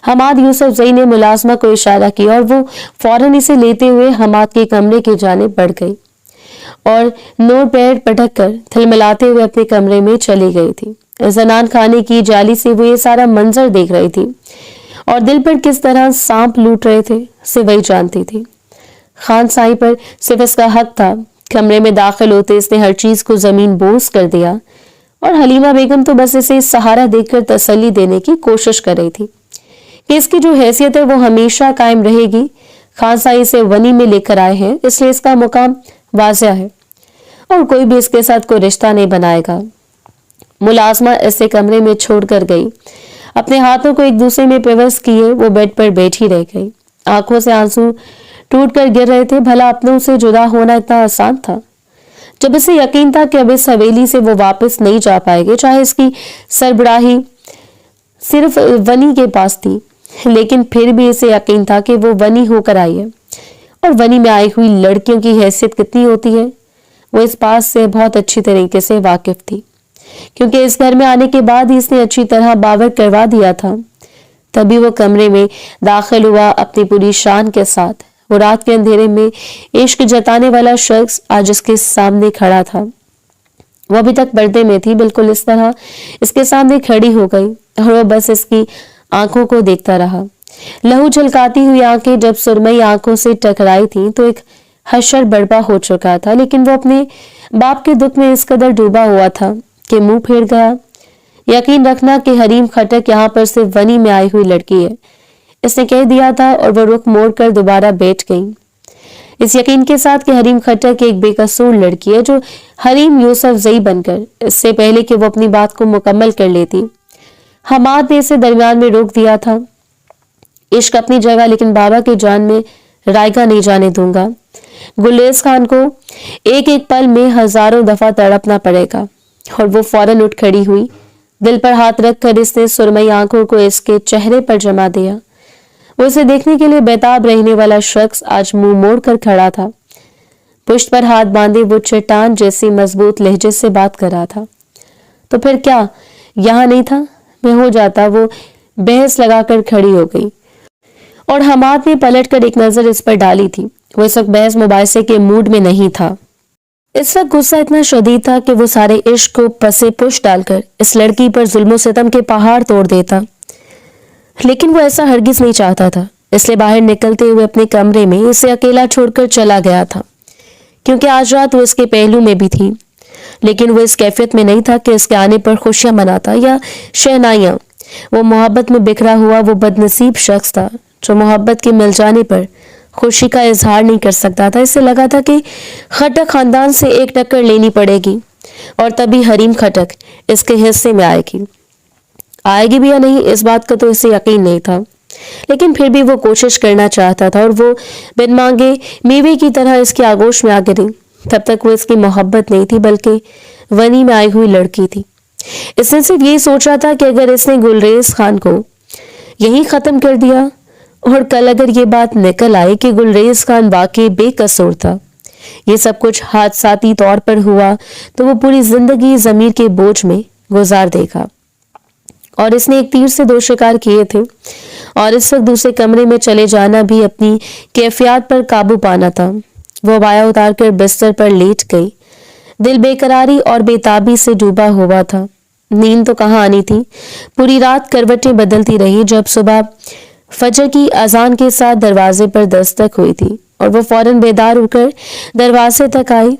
हमाद यूसुफजई ने मुलाजमा को इशारा किया और वो फौरन इसे लेते हुए हमाद के कमरे की जानिब बढ़ गई और नोर पैर पटक कर थिलमिलाते हुए अपने कमरे में चली गई थी। जनान खाने की जाली से वो ये सारा मंजर देख रही थी और दिल पर किस तरह सांप लूट रहे थे से वही जानती थी। खान साई पर सिर्फ इसका हक था। कमरे में दाखिल होते इसने हर चीज को जमीन बोस कर दिया और हलीमा बेगम तो बस इसे सहारा देकर तसल्ली देने की कोशिश कर रही थी कि इसकी जो हैसियत है वो हमेशा कायम रहेगी। खान साई इसे वनी में लेकर आए हैं, इसलिए इसका मुकाम वाज़िह है और कोई भी इसके साथ कोई रिश्ता नहीं बनाएगा। मुलाजमा इसे कमरे में छोड़कर गई। अपने हाथों को एक दूसरे में पिवस किए वो बेड पर बैठी रह गई। आंखों से आंसू टूटकर गिर रहे थे। भला अपनों से जुदा होना इतना आसान था? जब इसे यकीन था कि अब इस हवेली से वो वापस नहीं जा पाएगी, चाहे इसकी सरबराही सिर्फ वनी के पास थी, लेकिन फिर भी इसे यकीन था कि वो वनी होकर आई है और वनी में आई हुई लड़कियों की हैसियत कितनी होती है वो इस बात से बहुत अच्छी तरीके से वाकिफ थी, क्योंकि इस घर में आने के बाद ही इसने अच्छी तरह बावर करवा दिया था। तभी वो कमरे में दाखिल हुआ अपनी पूरी शान के साथ। वो रात के अंधेरे में इश्क जताने वाला शख्स आज इसके सामने खड़ा था। वो अभी तक पर्दे में थी, बिल्कुल इस तरह इसके सामने खड़ी हो गई और वो बस इसकी आंखों को देखता रहा। लहू झलकाती हुई आंखें जब सुरमई आंखों से टकराई थी तो एक हशर बड़बा हो चुका था, लेकिन वो अपने बाप के दुख में इस कदर डूबा हुआ था कि मुंह फेर गया। यकीन रखना कि हरीम खटक यहाँ पर सिर्फ वनी में आई हुई लड़की है, इसने कह दिया था और वो रुख मोड़कर दोबारा बैठ गई, इस यकीन के साथ कि हरीम खटक एक बेकसूर लड़की है जो हरीम यूसुफजई बनकर, इससे पहले कि वो अपनी बात को मुकम्मल कर लेती, हमाद ने इसे दरमियान में रोक दिया था। इश्क अपनी जगह, लेकिन बाबा की जान में रायगा नहीं जाने दूंगा। गुलेज खान को एक एक पल में हजारों दफा तड़पना पड़ेगा। और वो फौरन उठ खड़ी हुई। दिल पर हाथ रखकर इसने सुरमई आंखों को इसके चेहरे पर जमा दिया। वो इसे देखने के लिए बेताब रहने वाला शख्स आज मुंह मोड़ कर खड़ा था। पुश्त पर हाथ बांधे वो चट्टान जैसी मजबूत लहजे से बात कर रहा था। तो फिर क्या यहां नहीं था? मैं हो जाता। वो बहस लगाकर खड़ी हो गई और हमाद ने पलटकर एक नजर इस पर डाली थी। वो इस वक्त बहस मुबाहिसे के मूड में नहीं था। इस वक्त गुस्सा इतना शदीद था कि वो सारे इश्क को पसे पुश डालकर इस लड़की पर जुल्म सितम के पहाड़ तोड़ देता, लेकिन वो ऐसा हरगिज नहीं चाहता था। इसलिए बाहर निकलते हुए अपने कमरे में इसे अकेला छोड़कर चला गया था, क्योंकि आज रात वो इसके पहलू में भी थी, लेकिन वो इस कैफियत में नहीं था कि इसके आने पर खुशियां मनाता या शहनाइयां। वो मोहब्बत में बिखरा हुआ वो बदनसीब शख्स था जो मोहब्बत के मिल जाने पर खुशी का इजहार नहीं कर सकता था। इसे लगा था कि खटक खानदान से एक टक्कर लेनी पड़ेगी और तभी हरीम खटक इसके हिस्से में आएगी भी या नहीं, इस बात का तो इसे यकीन नहीं था, लेकिन फिर भी वो कोशिश करना चाहता था और वो बिन मांगे मेवे की तरह इसकी आगोश में आ गिरी। तब तक वो इसकी मोहब्बत नहीं थी, बल्कि वनी में आई हुई लड़की थी। इसने सिर्फ ये सोचा था कि अगर इसने गुलरेज खान को यहीं खत्म कर दिया और कल अगर ये बात निकल आई कि गुलरेज खान वाकई बेकसूर था, ये सब कुछ हादसाती तौर पर हुआ, तो वो पूरी जिंदगी जमीर के बोझ में गुजार देगा। और इसने एक तीर से दो शिकार किए थे और इस वक्त दूसरे कमरे में चले जाना भी अपनी कैफियत पर काबू पाना था। वो बाया उतारकर बिस्तर पर लेट गई। दिल बेकरारी और बेताबी से डूबा हुआ था। नींद तो कहाँ आनी थी। पूरी रात करवटें बदलती रही। जब सुबह फजर की अजान के साथ दरवाजे पर दस्तक हुई थी और वो फौरन बेदार होकर दरवाजे तक आई।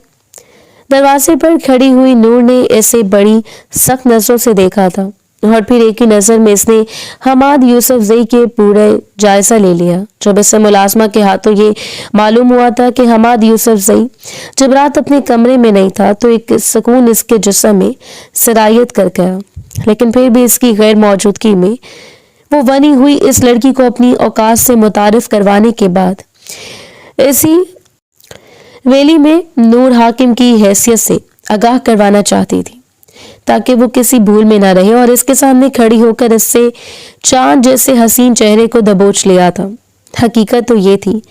दरवाजे पर खड़ी हुई नूर ने इसे बड़ी सख्त नजरों से देखा था और फिर एक ही नजर में इसने हमाद यूसुफजई के पूरे जायजा ले लिया। जब इससे मुलाजमा के हाथों ये मालूम हुआ था कि हमाद यूसुफजई जब रात अपने कमरे में नहीं था तो एक सुकून इसके जिस्म में सरायत कर गया, लेकिन फिर भी इसकी गैर मौजूदगी में वो बनी हुई इस लड़की को अपनी औकात से मुतारिफ करवाने के बाद इसी वेली में नूर हाकिम की हैसियत से आगाह करवाना चाहती थी ताकि वो किसी भूल में ना रहे और इसके सामने खड़ी होकर इससे चांद जैसे हसीन चेहरे को दबोच लिया था। हकीकत तो ये थी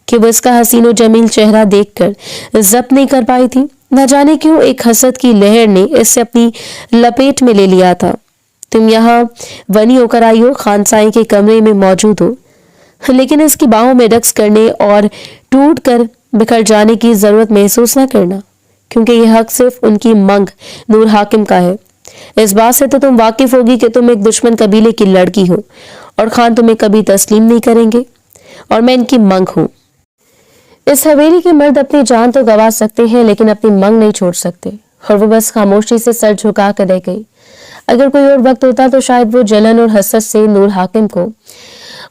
कि वो इसका हसीन और जमील चेहरा देखकर जब्त नहीं कर पाई थी। न जाने क्यों एक हसद की लहर ने इसे अपनी लपेट में ले लिया था। तुम यहाँ बनी होकर आई हो, खानसाई के कमरे में मौजूद हो, लेकिन इसकी बाहों में रक्स करने और टूट कर बिखर जाने की जरूरत महसूस न करना, क्योंकि यह हक सिर्फ उनकी मंग नूर हाकिम का है। इस बात से तो तुम वाकिफ होगी कि तुम एक दुश्मन कबीले की लड़की हो और खान तुम्हें कभी तस्लीम नहीं करेंगे और मैं इनकी मंग हूं। इस हवेली के मर्द अपनी जान तो गंवा सकते हैं लेकिन अपनी मंग नहीं छोड़ सकते। और वो बस खामोशी से सर झुका कर रह गई। अगर कोई और वक्त होता तो शायद वो जलन और हसरत से नूर हाकिम को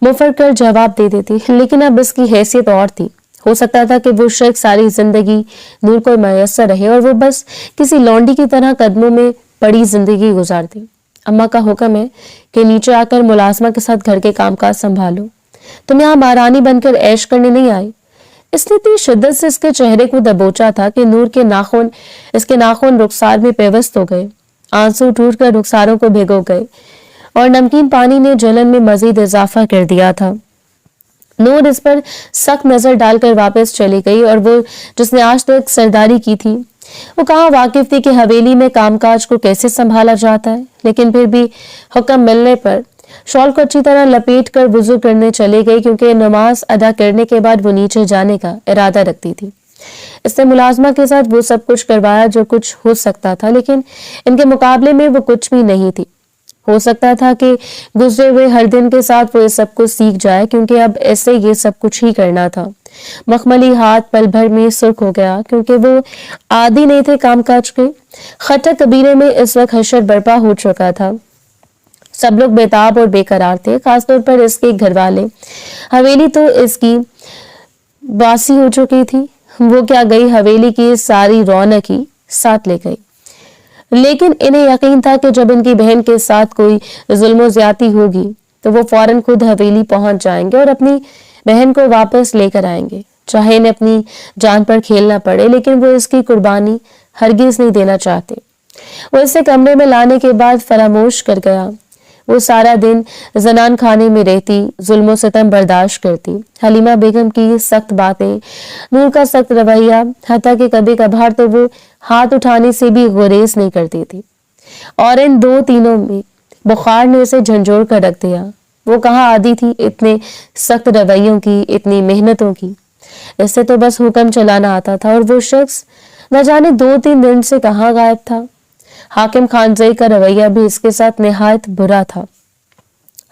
मुफर कर जवाब दे देती, लेकिन अब इसकी हैसियत और थी। हो सकता था कि वो शख्स सारी जिंदगी नूर को मयसर रहे और वो बस किसी लौंडी की तरह कदमों में पड़ी जिंदगी गुजारती। अम्मा का हुक्म है कि नीचे आकर मुलाजमा के साथ घर के कामकाज संभालो, तुम यहाँ महारानी बनकर ऐश करने नहीं आई। इसने इतनी शिद्दत से इसके चेहरे को दबोचा था कि नूर के नाखून इसके नाखून रुखसार में पेवस्त हो गए। आंसू टूटकर रुखसारों को भिगो गए और नमकीन पानी ने जलन में मजीद इजाफा कर दिया था। नूर इस पर सख्त नजर डालकर वापस चली गई और वो जिसने आज तक सरदारी की थी वो कहाँ वाकिफ थी कि हवेली में कामकाज को कैसे संभाला जाता है। लेकिन फिर भी हुक्म मिलने पर शॉल को अच्छी तरह लपेट कर वुजू करने चले गई, क्योंकि नमाज अदा करने के बाद वो नीचे जाने का इरादा रखती थी। इसने मुलाजमा के साथ वो सब कुछ करवाया जो कुछ हो सकता था, लेकिन इनके मुकाबले में वो कुछ भी नहीं थी। हो सकता था कि गुजरे हुए हर दिन के साथ वो ये सब कुछ सीख जाए, क्योंकि अब ऐसे ये सब कुछ ही करना था। मखमली हाथ पल भर में सुर्ख हो गया, क्योंकि वो आदी नहीं थे कामकाज के। खट्टक कबीले में इस वक्त हशर बर्पा हो चुका था। सब लोग बेताब और बेकरार थे, खासतौर पर इसके घर वाले। हवेली तो इसकी बासी हो चुकी थी। वो क्या गई हवेली की सारी रौनक ही साथ ले गई। लेकिन इन्हें यकीन था कि जब इनकी बहन के साथ कोई जुल्म ज्यादती होगी तो वो फौरन खुद हवेली पहुंच जाएंगे और अपनी बहन को वापस लेकर आएंगे, चाहे इन्हें अपनी जान पर खेलना पड़े। लेकिन वो इसकी कुर्बानी हरगिज नहीं देना चाहते। वो इसे कमरे में लाने के बाद फरामोश कर गया। वो सारा दिन जनान खाने में रहती, जुल्म सितम बर्दाश्त करती। हलीमा बेगम की सख्त बातें, नूर का सख्त रवैया, हत्ता कि कभी कभार तो वो हाथ उठाने से भी गुरेज नहीं करती थी। और इन दो तीनों में बुखार ने उसे झंझोड़ कर रख दिया। वो कहाँ आदी थी इतने सख्त रवैयों की, इतनी मेहनतों की। इससे तो बस हुक्म चलाना आता था और वो शख्स न जाने 2-3 दिन से कहाँ गायब था। हाकिम खानजई का रवैया भी इसके साथ निहायत बुरा था।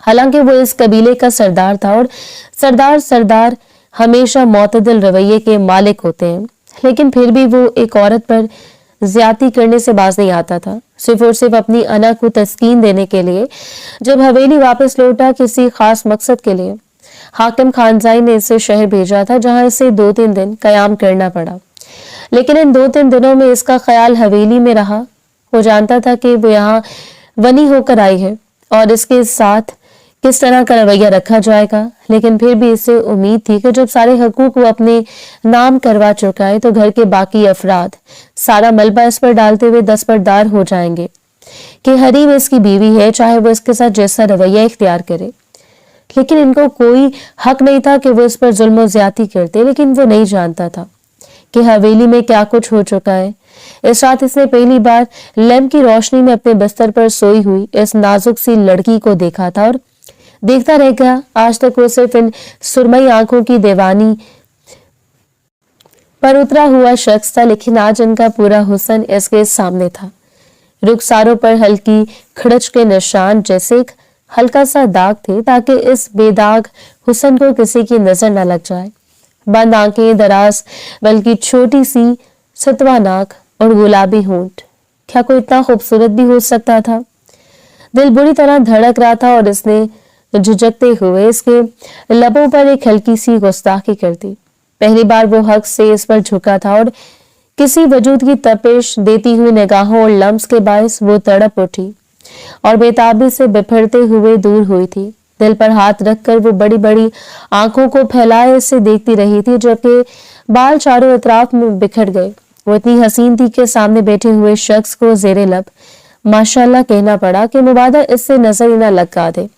हालांकि वो इस कबीले का सरदार था और सरदार हमेशा मोतदिल रवैये के मालिक होते हैं, लेकिन फिर भी वो एक औरत पर ज्यादती करने से बाज नहीं आता था। सिर्फ और सिर्फ अपनी अना को तस्कीन देने के लिए जब हवेली वापस लौटा किसी खास मकसद के लिए, हाकिम खानजाई ने इसे शहर भेजा था, जहां इसे 2-3 दिन कयाम करना पड़ा। लेकिन इन 2-3 दिनों में इसका ख्याल हवेली में रहा। वो जानता था कि वो यहाँ वनी होकर आई है और इसके साथ किस तरह का रवैया रखा जाएगा। लेकिन फिर भी इसे उम्मीद थी कि जब सारे हकूक वो अपने नाम करवा चुका है तो घर के बाकी अफराद सारा मलबा इस पर डालते हुए दस्तबरदार हो जाएंगे कि हरीम इसकी बीवी है, चाहे वो इसके साथ जैसा रवैया इख्तियार करे। लेकिन इनको कोई हक नहीं था कि वो इस पर जुल्म ज्यादती करते। लेकिन वो नहीं जानता था कि हवेली में क्या कुछ हो चुका है। इस रात इसने पहली बार लैम्प की रोशनी में अपने बिस्तर पर सोई हुई इस नाजुक सी लड़की को देखा था और देखता रह गया। आज तक वो सिर्फ इन सुरमई आंखों की दीवानी पर उतरा हुआ शख्स था, लेकिन आज इनका पूरा हुस्न इसके सामने था। रुखसारों पर हल्की खड़च के निशान जैसे एक हल्का सा दाग थे, ताकि इस बेदाग हुस्न को किसी की नजर न लग जाए। बंद आंखें, दराज बल्कि छोटी सी सतवा नाक, और गुलाबी होंठ, क्या कोई इतना खूबसूरत भी हो सकता था? दिल बुरी तरह धड़क रहा था और इसने झुझकते हुए इसके लबों पर एक हल्की सी गुस्ताखी कर दी। पहली बार वो हक से इस पर झुका था और किसी वजूद की तपिश देती हुई निगाहों और लम्स के बायस वो तड़प उठी और बेताबी से बिफरते हुए दूर हुई थी। दिल पर हाथ रखकर वो बड़ी बड़ी आंखों को फैलाए इसे देखती रही थी, जबकि बाल चारों अतराफ में बिखर गए। वो इतनी हसीन थी कि सामने बैठे हुए शख्स को जेरे लब माशाल्लाह कहना पड़ा कि मुबादा इससे नजर ही ना लगा दे।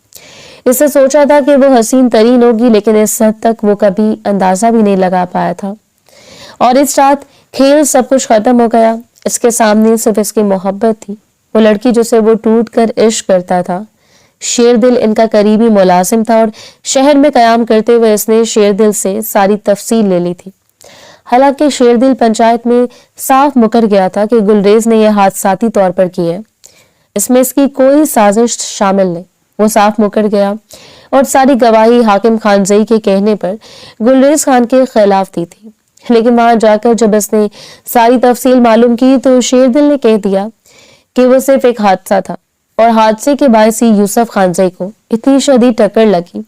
इससे सोचा था कि वो हसीन तरीन होगी, लेकिन इस हद तक वो कभी अंदाजा भी नहीं लगा पाया था। और इस रात खेल सब कुछ खत्म हो गया। इसके सामने सिर्फ इसकी मोहब्बत थी, वो लड़की जिसे वो टूट कर इश्क करता था। शेरदिल इनका करीबी मुलाजिम था और शहर में कयाम करते हुए इसने शेरदिल से सारी तफसील ले ली थी। हालांकि शेरदिल पंचायत में साफ मुकर गया था कि गुलरेज ने यह हादसाती तौर पर की है, इसमें इसकी कोई साजिश शामिल नहीं। वो साफ मुकर गया और सारी गवाही हाकिम खानजई के कहने पर गुलरेज खान के खिलाफ दी थी। लेकिन वहां जाकर जब इसने सारी तफसील मालूम की तो शेरदिल ने कह दिया कि वो सिर्फ एक हादसा था और हादसे के बायस ही यूसुफ खानजई को इतनी शदीद टक्कर लगी।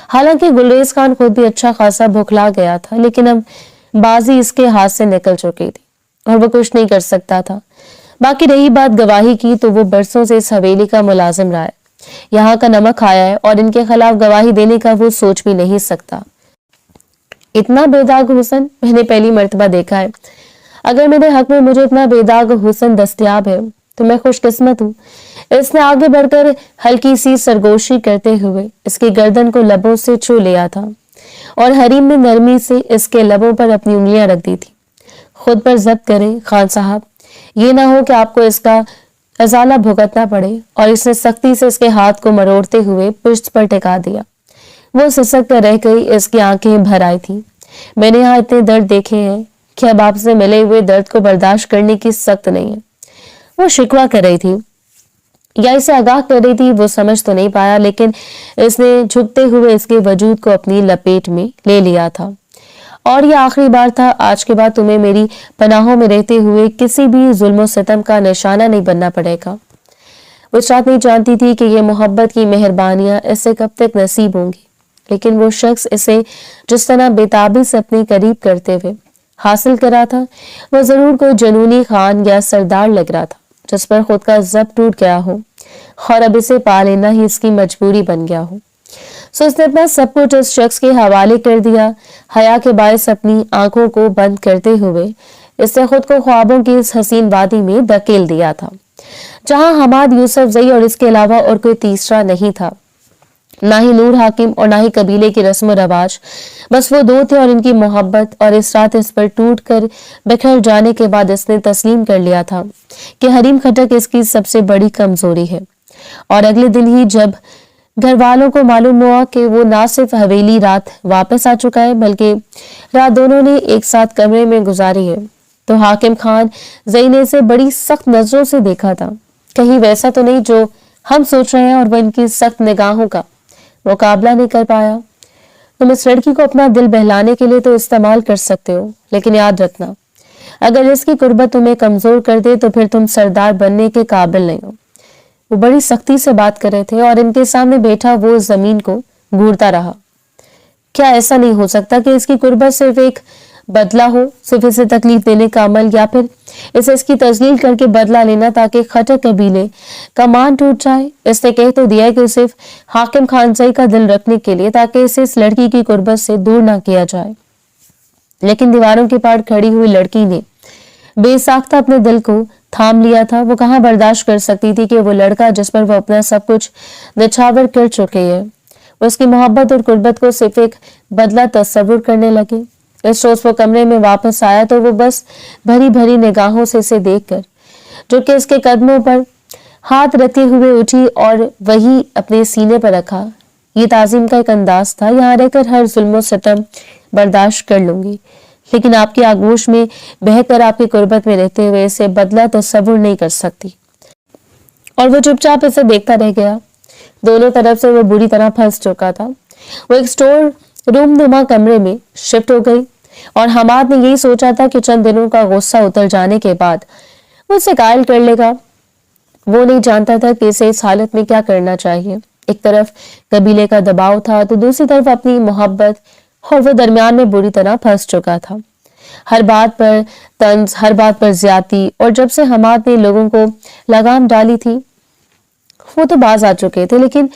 हालांकि गुलरेज खान खुद भी अच्छा खासा भुखला गया था, लेकिन अब बाजी इसके हाथ से निकल चुकी थी और वो कुछ नहीं कर सकता था। बाकी रही बात गवाही की, तो वो बरसों से इस हवेली का मुलाजिम रहा है, यहाँ का नमक खाया है और इनके खिलाफ गवाही देने का वो सोच भी नहीं सकता। इतना बेदाग हुस्न मैंने पहली मर्तबा देखा है। अगर मेरे हक में मुझे इतना बेदाग हुस्न दस्तयाब है तो मैं खुशकिस्मत हूँ। इसने आगे बढ़कर हल्की सी सरगोशी करते हुए इसकी गर्दन को लबों से छू लिया था और हरीम ने नरमी से इसके लबों पर अपनी उंगलियां रख दी थी। खुद पर जब्त करें खान साहब, ये ना हो कि आपको इसका अजाला भुगतना पड़े। और इसने सख्ती से इसके हाथ को मरोड़ते हुए पुश्त पर टिका दिया। वो सिसक कर रह गई, इसकी आंखें भर आई थी। मैंने यहाँ इतने दर्द देखे हैं कि अब आपसे मिले हुए दर्द को बर्दाश्त करने की सख्त नहीं है। वो शिकवा कर रही थी या इसे आगाह कर रही थी, वो समझ तो नहीं पाया, लेकिन इसने झुकते हुए इसके वजूद को अपनी लपेट में ले लिया था। और ये आखिरी बार था, आज के बाद तुम्हें मेरी पनाहों में रहते हुए किसी भी जुल्म सितम का निशाना नहीं बनना पड़ेगा। वो इस रात नहीं जानती थी कि ये मोहब्बत की मेहरबानियां इससे कब तक नसीब होंगी, लेकिन वो शख्स इसे जिस तरह बेताबी से अपने करीब करते हुए हासिल करा था, वो जरूर कोई जनूनी खान या सरदार लग रहा था जिस पर खुद का जब टूट गया हो और अब इसे पा लेना ही इसकी मजबूरी बन गया हो। सो इसने अपना सब कुछ इस शख्स के हवाले कर दिया। हया के बायस अपनी आंखों को बंद करते हुए इसने खुद को ख्वाबों की इस हसीन वादी में धकेल दिया था, जहां हमाद यूसुफजई और इसके अलावा और कोई तीसरा नहीं था, ना ही नूर हाकिम और ना ही कबीले की रस्म रवाज। बस वो दो थे और इनकी मोहब्बत। और इस रात इस पर टूट कर बिखर जाने के बाद इसने तस्लीम कर लिया था कि हरीम खटक इसकी सबसे बड़ी कमजोरी है। और अगले दिन ही जब घर वालों को मालूम हुआ कि वो ना सिर्फ हवेली रात वापस आ चुका है, बल्कि रात दोनों ने एक साथ कमरे में गुजारी है, तो हाकिम खान जई ने इसे बड़ी सख्त नजरों से देखा था। कहीं वैसा तो नहीं जो हम सोच रहे हैं, और वह इनकी सख्त निगाहों का मुकाबला नहीं कर पाया। तुम इस लड़की को अपना दिल बहलाने के लिए तो इस्तेमाल कर सकते हो, लेकिन याद रखना, अगर इसकी कुर्बत तुम्हें कमजोर कर दे तो फिर तुम सरदार बनने के काबिल नहीं हो। वो बड़ी सख्ती से बात कर रहे थे और इनके सामने बैठा वो जमीन को घूरता रहा। क्या ऐसा नहीं हो सकता कि इसकी कुर्बत सिर्फ एक बदला हो, सिर्फ इसे तकलीफ देने का अमल, या फिर इसे इसकी तजलील करके बदला लेना ताकि खटक कबीले का मान टूट जाए। इसने कह तो दिया कि सिर्फ हाकिम खानजई का दिल रखने के लिए, ताकि इसे इस लड़की की कुर्बत से दूर ना किया जाए। लेकिन दीवारों के पार खड़ी हुई लड़की ने बेसाख्ता अपने दिल को थाम लिया था। वो कहाँ बर्दाश्त कर सकती थी कि वो लड़का जिस पर वो अपना सब कुछ निछावर कर चुके है, वो उसकी मोहब्बत और कुर्बत को सिर्फ एक बदला तस्वुर करने लगे। इस रोज वो कमरे में वापस आया तो वो बस भरी भरी निगाहों से इसे देखकर, जो कि इसके कदमों पर हाथ रखे हुए उठी और वही अपने सीने पर रखा। ये ताजीम का एक अंदाज था, यहाँ रहकर हर जुल्म सितम बर्दाश्त कर लूंगी, लेकिन आपकी आगोश में बहकर आपकी कुर्बत में रहते हुए इसे बदला तस्वुर नहीं कर सकती। और वो चुपचाप इसे देखता रह गया। दोनों तरफ से वो बुरी तरह फंस चुका था। वो एक स्टोर रूम नुमा कमरे में शिफ्ट हो गई। اور حماد نے یہی سوچا تھا کہ چند دنوں کا غصہ اتر جانے کے بعد وہ اسے قائل کر لے گا۔ وہ نہیں جانتا تھا کہ اسے اس حالت میں کیا کرنا چاہیے۔ ایک طرف قبیلے کا دباؤ تھا تو دوسری طرف اپنی محبت، اور وہ درمیان میں بری طرح پھنس چکا تھا۔ ہر بات پر طنز، ہر بات پر زیادتی، اور جب سے حماد نے لوگوں کو لگام ڈالی تھی وہ تو باز آ چکے تھے، لیکن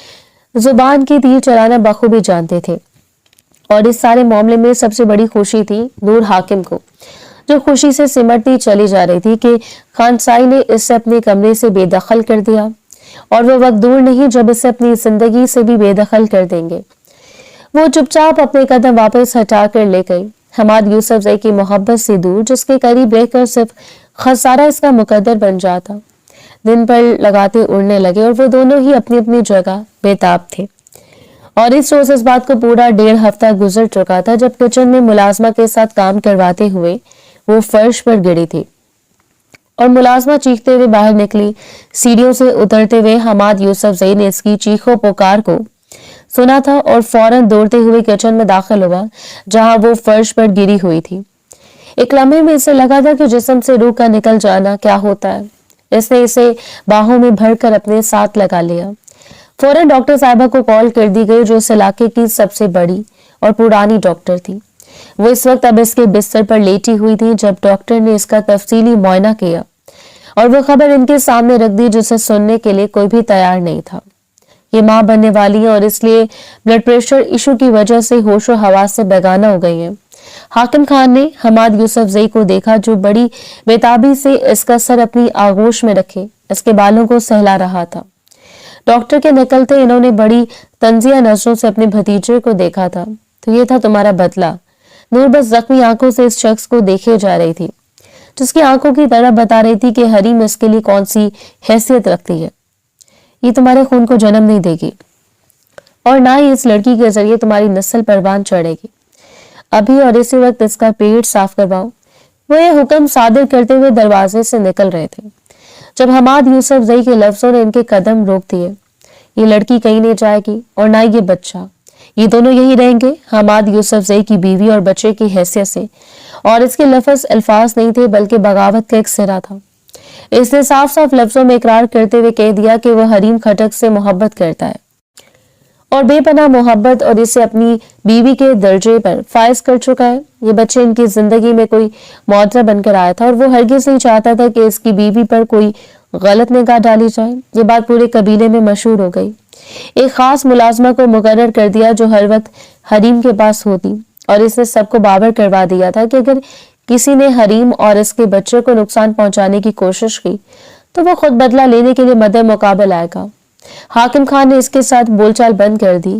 زبان کی تیر چلانا بخوبی جانتے تھے۔ اور اس سارے معاملے میں سب سے بڑی خوشی تھی نور حاکم کو، جو خوشی سے سمٹتی چلی جا رہی تھی کہ خانسائی نے اسے اپنے کمرے سے بے دخل کر دیا، اور وہ وقت دور نہیں جب اسے اپنی زندگی سے بھی بے دخل کر دیں گے۔ وہ چپ چاپ اپنے قدم واپس ہٹا کر لے گئی، حماد یوسف زئی کی محبت سے دور، جس کے قریب رہ کر صرف خسارہ اس کا مقدر بن جاتا۔ دن پر لگاتے اڑنے لگے اور وہ دونوں ہی اپنی اپنی جگہ بےتاب تھے۔ اور اس روز اس بات کو پورا 1.5 ہفتہ گزر چکا تھا جب کچن میں ملازمہ کے ساتھ کام کرواتے ہوئے وہ فرش پر گری تھی اور ملازمہ چیختے ہوئے باہر نکلی۔ سیڑھیوں سے اترتے ہوئے حماد یوسف زئی نے اس کی چیخو پکار کو سنا تھا اور فوراً دوڑتے ہوئے کچن میں داخل ہوا جہاں وہ فرش پر گری ہوئی تھی۔ ایک لمحے میں اسے لگا تھا کہ جسم سے روح کا نکل جانا کیا ہوتا ہے۔ اس نے اسے باہوں میں بھر کر اپنے ساتھ لگا لیا۔ فوراً ڈاکٹر صاحبہ کو کال کر دی گئی، جو اس علاقے کی سب سے بڑی اور پرانی ڈاکٹر تھی۔ وہ اس وقت اب اس کے بستر پر لیٹی ہوئی تھی جب ڈاکٹر نے اس کا تفصیلی معائنہ کیا اور وہ خبر ان کے سامنے رکھ دی جسے سننے کے لیے کوئی بھی تیار نہیں تھا۔ یہ ماں بننے والی ہیں اور اس لیے بلڈ پریشر ایشو کی وجہ سے ہوش و حواس سے بیگانہ ہو گئی ہیں۔ حاکم خان نے حماد یوسف زئی کو دیکھا جو بڑی بےتابی سے اس کا سر اپنی آغوش میں رکھے اس کے بالوں کو سہلا رہا تھا۔ ڈاکٹر کے نکلتے انہوں نے بڑی تنزیہ نظروں سے اپنے بھتیجے کو دیکھا تھا۔ تو یہ تھا تمہارا بدلہ؟ نور بس زخمی آنکھوں سے اس شخص کو دیکھے جا رہی تھی جس کی آنکھوں کی طرح بتا رہی تھی کہ حریم اس کے لیے کون سی حیثیت رکھتی ہے۔ یہ تمہارے خون کو جنم نہیں دے گی اور نہ ہی اس لڑکی کے ذریعے تمہاری نسل پروان چڑھے گی۔ ابھی اور اسی وقت اس کا پیٹ صاف کرواؤ۔ وہ یہ حکم صادر کرتے ہوئے دروازے سے نکل رہے تھے جب حماد یوسف زئی کے لفظوں نے ان کے قدم روک دیے۔ یہ لڑکی کہیں نہیں جائے گی اور نہ یہ بچہ، یہ دونوں یہی رہیں گے۔ حماد یوسف زئی کی بیوی اور بچے کی حیثیت سے، اور اس کے لفظ الفاظ نہیں تھے بلکہ بغاوت کا ایک سرا تھا۔ اس نے صاف صاف لفظوں میں اقرار کرتے ہوئے کہہ دیا کہ وہ حریم کھٹک سے محبت کرتا ہے اور بے پناہ محبت، اور اسے اپنی بیوی کے درجے پر فائز کر چکا ہے۔ یہ بچے ان کی زندگی میں کوئی معجزہ بن کر آیا تھا اور وہ ہرگز نہیں چاہتا تھا کہ اس کی بیوی پر کوئی غلط نگاہ ڈالی جائے۔ یہ بات پورے قبیلے میں مشہور ہو گئی۔ ایک خاص ملازمہ کو مقرر کر دیا جو ہر وقت حریم کے پاس ہوتی، اور اس نے سب کو باور کروا دیا تھا کہ اگر کسی نے حریم اور اس کے بچے کو نقصان پہنچانے کی کوشش کی تو وہ خود بدلہ لینے کے لیے مد مقابل آئے گا۔ حاکم خان نے اس کے ساتھ بول چال بند کر دی۔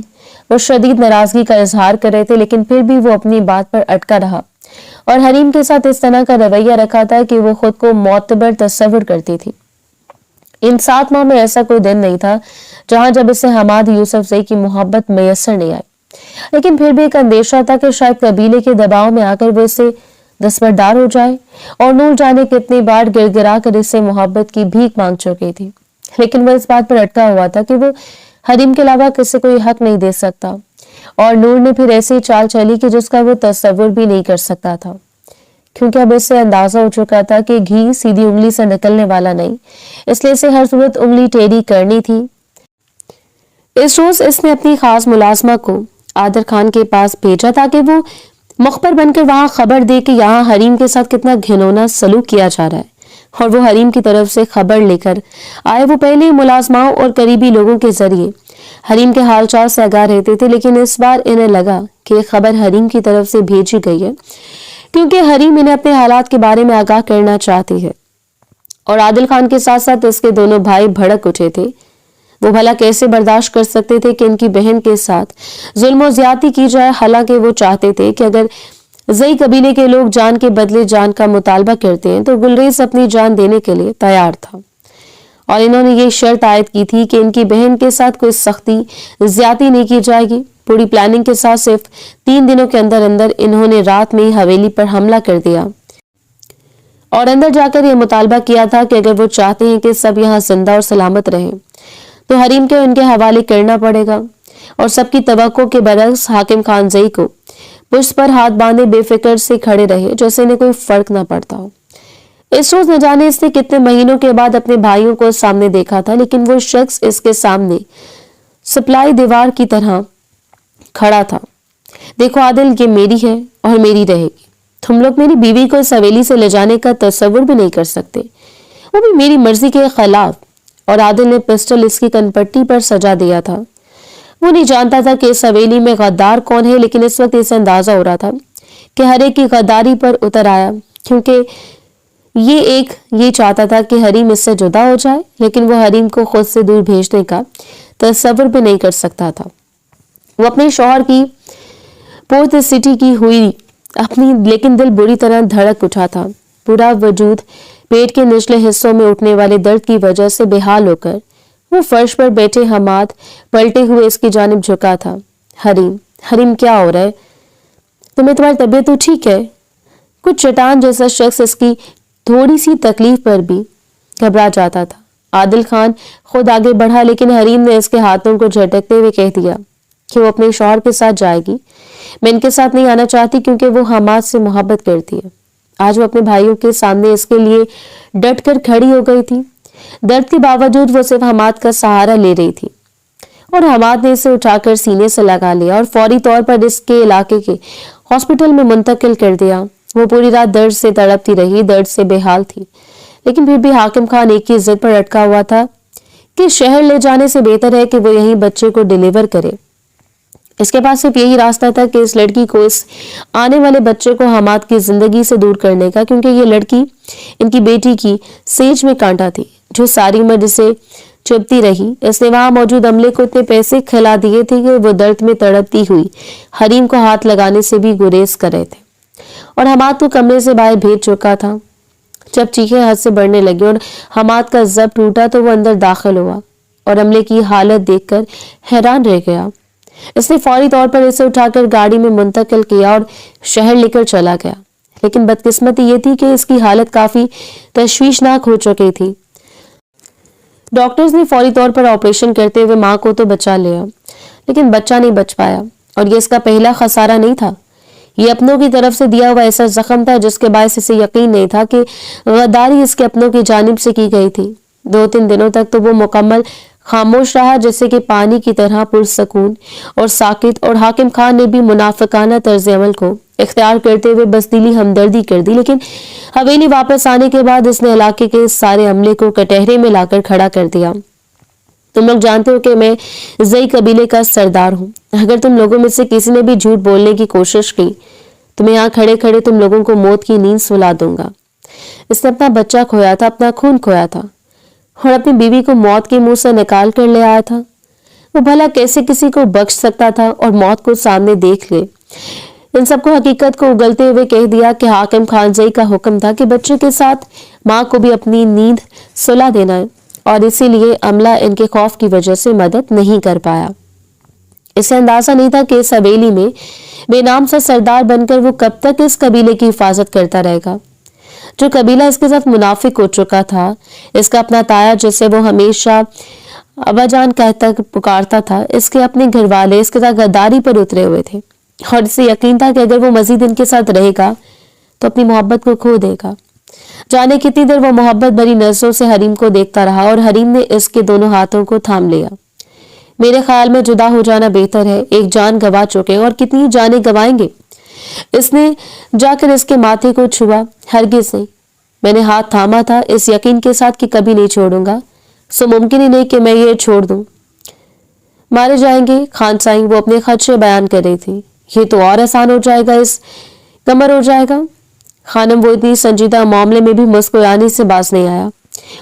وہ شدید ناراضگی کا اظہار کر رہے تھے لیکن پھر بھی وہ اپنی بات پر اٹکا رہا اور حریم کے ساتھ اس طرح کا رویہ رکھا تھا کہ وہ خود کو معتبر تصور کرتی تھی۔ ان 7 ماہ میں ایسا کوئی دن نہیں تھا جہاں جب اسے حماد یوسف زئی کی محبت میسر نہیں آئی، لیکن پھر بھی ایک اندیشہ تھا کہ شاید قبیلے کے دباؤ میں آ کر وہ اسے دستبردار ہو جائے، اور نور جانے کتنی بار گر گرا کر اسے محبت کی بھیک مانگ چکی تھی، لیکن وہ اس بات پر اٹکا ہوا تھا کہ وہ حریم کے علاوہ کسی کو یہ حق نہیں دے سکتا، اور نور نے پھر ایسی چال چلی کہ جس کا وہ تصور بھی نہیں کر سکتا تھا، کیونکہ اب اس سے اندازہ ہو چکا تھا کہ گھی سیدھی انگلی سے نکلنے والا نہیں، اس لیے اسے ہر صورت انگلی ٹیڑھی کرنی تھی۔ اس روز اس نے اپنی خاص ملازمہ کو عادر خان کے پاس بھیجا تاکہ وہ مخبر بن کر وہاں خبر دے کہ یہاں حریم کے ساتھ کتنا گھنونا سلوک کیا جا رہا ہے، اور وہ حریم کی طرف سے خبر لے کر آئے۔ وہ پہلے ہی ملازماؤں اور قریبی لوگوں کے ذریعے حریم کے حال چال سے آگاہ رہتے تھے، لیکن اس بار انہیں لگا کہ یہ خبر حریم کی طرف سے بھیجی گئی ہے کیونکہ حریم انہیں اپنے حالات کے بارے میں آگاہ کرنا چاہتی ہے، اور عادل خان کے ساتھ ساتھ اس کے دونوں بھائی بھڑک اٹھے تھے۔ وہ بھلا کیسے برداشت کر سکتے تھے کہ ان کی بہن کے ساتھ ظلم و زیادتی کی جائے، حالانکہ وہ چاہتے تھے کہ اگر زئی قبیلے کے لوگ جان کے بدلے جان کا مطالبہ کرتے ہیں تو گلریز اپنی جان دینے کے لیے تیار تھا، اور انہوں نے یہ شرط عائد کی تھی کہ ان کی بہن کے ساتھ کوئی سختی زیادتی نہیں کی جائے گی۔ پوری پلاننگ کے ساتھ صرف 3 دنوں کے اندر اندر انہوں نے رات میں ہی حویلی پر حملہ کر دیا اور اندر جا کر یہ مطالبہ کیا تھا کہ اگر وہ چاہتے ہیں کہ سب یہاں زندہ اور سلامت رہیں تو حریم کے ان کے حوالے کرنا پڑے گا، اور سب کی توقع کے برعکس حاکم خان زئی کو पुष्प पर हाथ बांधे बेफिक्र से खड़े रहे, जैसे इन्हें कोई फर्क न पड़ता हो। इस रोज न जाने इसने कितने महीनों के बाद अपने भाइयों को सामने देखा था, लेकिन वो शख्स इसके सामने सप्लाई दीवार की तरह खड़ा था। देखो आदिल, ये मेरी है और मेरी रहेगी। तुम लोग मेरी बीवी को इस हवेली से ले जाने का तस्वुर भी नहीं कर सकते, वो भी मेरी मर्जी के खिलाफ। और आदिल ने पिस्टल इसकी कनपट्टी पर सजा दिया था। वो नहीं जानता था कि इस हवेली में गद्दार कौन है, लेकिन इस वक्त इसे अंदाजा हो रहा था कि हर एक की गद्दारी पर उतर आया, क्योंकि ये चाहता था कि हरीम इससे जुदा हो जाए, लेकिन वो हरीम को खुद से दूर भेजने का तस्वुर भी नहीं कर सकता था। वो अपने शौहर की पोर्ट सिटी की हुई अपनी, लेकिन दिल बुरी तरह धड़क उठा था। पूरा वजूद पेट के निचले हिस्सों में उठने वाले दर्द की वजह से बेहाल होकर वो फर्श पर बैठे हमाद पलटे हुए इसकी जानिब झुका था। हरीम, हरीम क्या हो रहा है? तुम्हारी तबीयत तो ठीक है? कुछ चट्टान जैसा शख्स इसकी थोड़ी सी तकलीफ पर भी घबरा जाता था। आदिल खान खुद आगे बढ़ा, लेकिन हरीम ने इसके हाथों को झटकते हुए कह दिया कि वो अपने शौहर के साथ जाएगी। मैं इनके साथ नहीं आना चाहती, क्योंकि वो हमाद से मोहब्बत करती है। आज वो अपने भाइयों के सामने इसके लिए डट कर खड़ी हो गई थी। दर्द के बावजूद वो सिर्फ हमाद का सहारा ले रही थी, और हमाद ने इसे उठाकर सीने से लगा लिया और फौरी तौर पर इसके इलाके के हॉस्पिटल में मुंतकिल कर दिया। वो पूरी रात दर्द से तड़पती रही, दर्द से बेहाल थी, लेकिन फिर भी हाकिम खान एक ही जिद पर अटका हुआ था कि शहर ले जाने से बेहतर है कि वो यहीं बच्चे को डिलीवर करे। इसके पास सिर्फ यही रास्ता था कि इस लड़की को, इस आने वाले बच्चे को हमाद की जिंदगी से दूर करने का, क्योंकि ये लड़की इनकी बेटी की सेज में कांटा थी जो सारी उम्र इसे चुभती रही। इसने वहां मौजूद अमले को इतने पैसे खिला दिए थे कि वो दर्द में तड़पती हुई हरीम को हाथ लगाने से भी गुरेज कर रहे थे, और हमाद को कमरे से बाहर भेज चुका था। जब चीखें हद से बढ़ने लगी और हमाद का जब टूटा तो वो अंदर दाखिल हुआ और अमले की हालत देखकर हैरान रह गया। इसने फौरी तौर पर इसे उठाकर गाड़ी में मुंतकिल किया और शहर लेकर चला गया, लेकिन बदकिस्मती ये थी कि इसकी हालत काफी तशवीशनाक हो चुकी थी। डॉक्टर्स ने फौरी तौर पर ऑपरेशन करते हुए मां को तो बचा लिया, लेकिन बच्चा नहीं बच पाया। और ये इसका पहला खसारा नहीं था, ये अपनों की तरफ से दिया हुआ ऐसा जख्म था जिसके बायस इसे यकीन नहीं था कि गद्दारी इसके अपनों की जानिब से की गई थी। 2-3 दिनों तक तो वो मुकम्मल खामोश रहा, जैसे कि पानी की तरह पुरसकून और साकित, और हाकिम खान ने भी मुनाफिकाना तर्ज अमल को इख्तियार करते हुए बसदिली हमदर्दी कर दी। लेकिन हवेली वापस आने के बाद इसने इलाके के सारे अमले को कटहरे में लाकर खड़ा कर दिया। तुम लोग जानते हो कि मैं जई कबीले का सरदार हूँ। अगर तुम लोगों में से किसी ने भी झूठ बोलने की कोशिश की तो मैं यहाँ खड़े खड़े तुम लोगों को मौत की नींद सुला दूंगा। इसने अपना बच्चा खोया था, अपना खून खोया था, और अपनी बीवी को मौत के मुंह से निकाल कर ले आया था। वो भला कैसे किसी को बख्श सकता था और मौत को सामने देख ले। इन सबको हकीकत को उगलते हुए कह दिया कि हाकिम खानजई का हुक्म था कि बच्चे के साथ माँ को भी अपनी नींद सुला देना है, और इसीलिए अमला इनके खौफ की वजह से मदद नहीं कर पाया। इसे अंदाजा नहीं था कि इस हवेली में बेनाम सा सरदार बनकर वो कब तक इस कबीले की हिफाजत करता रहेगा। जो कबीला इसके साथ मुनाफिक हो चुका था, इसका अपना ताया जिसे वो हमेशा अबाजान कहता पुकारता था, इसके अपने घर वाले इसके साथ गद्दारी पर उतरे हुए थे, और इसे यकीन था कि अगर वो मजीद इनके साथ रहेगा तो अपनी मोहब्बत को खो देगा। जाने कितनी देर वो मोहब्बत भरी नजरों से हरीम को देखता रहा, और हरीम ने इसके दोनों हाथों को थाम लिया। मेरे ख्याल में जुदा हो जाना बेहतर है, एक जान गवा चुके और कितनी जानें गवाएंगे। इसने जाकर इसके माथे को छुआ। हरगिज नहीं, मैंने हाथ थामा था इस यकीन के साथ कि कभी नहीं छोड़ूंगा, सो मुमकिन ही नहीं कि मैं ये छोड़ दूं। मारे जाएंगे खान साईं, वो अपने खदशे बयान कर रही थी। ये तो और आसान हो जाएगा, इस कमर हो जाएगा। खानम वो इतनी संजीदा मामले में भी मुस्कुराने से बाज नहीं आया,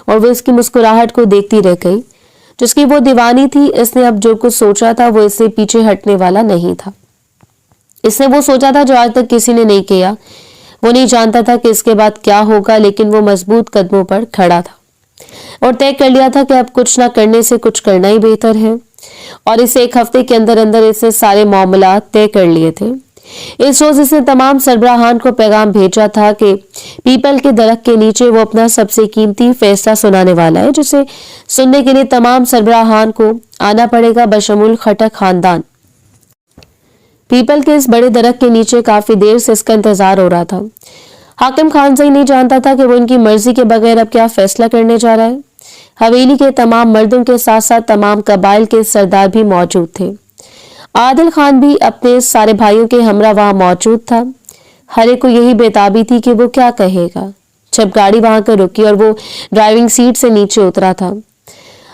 और वो इसकी मुस्कुराहट को देखती रह गई जिसकी वो दीवानी थी। इसने अब जो कुछ सोचा था वो इससे पीछे हटने वाला नहीं था। इसने वो सोचा था जो आज तक किसी ने नहीं किया। वो नहीं जानता था कि इसके बाद क्या होगा, लेकिन वो मजबूत कदमों पर खड़ा था और तय कर लिया था कि अब कुछ ना करने से कुछ करना ही बेहतर है। और इसे एक हफ्ते के अंदर अंदर इसने सारे मामला तय कर लिए थे। इस रोज इसने तमाम सरबराहान को पैगाम भेजा था कि पीपल के दरख्त के नीचे वो अपना सबसे कीमती फैसला सुनाने वाला है, जिसे सुनने के लिए तमाम सरबराहान को आना पड़ेगा, बशमूल खटक खानदान। पीपल के इस बड़े दरख्त के नीचे काफी देर से इसका इंतजार हो रहा था। हाकिम खानज़ई नहीं जानता था कि वो इनकी मर्जी के बगैर अब क्या फैसला करने जा रहा है। हवेली के तमाम मर्दों के साथ साथ तमाम कबाइल के सरदार भी मौजूद थे। आदिल खान भी अपने सारे भाइयों के हमरा वहां मौजूद था। हर एक को यही बेताबी थी कि वो क्या कहेगा। जब गाड़ी वहां पर रुकी और वो ड्राइविंग सीट से नीचे उतरा था,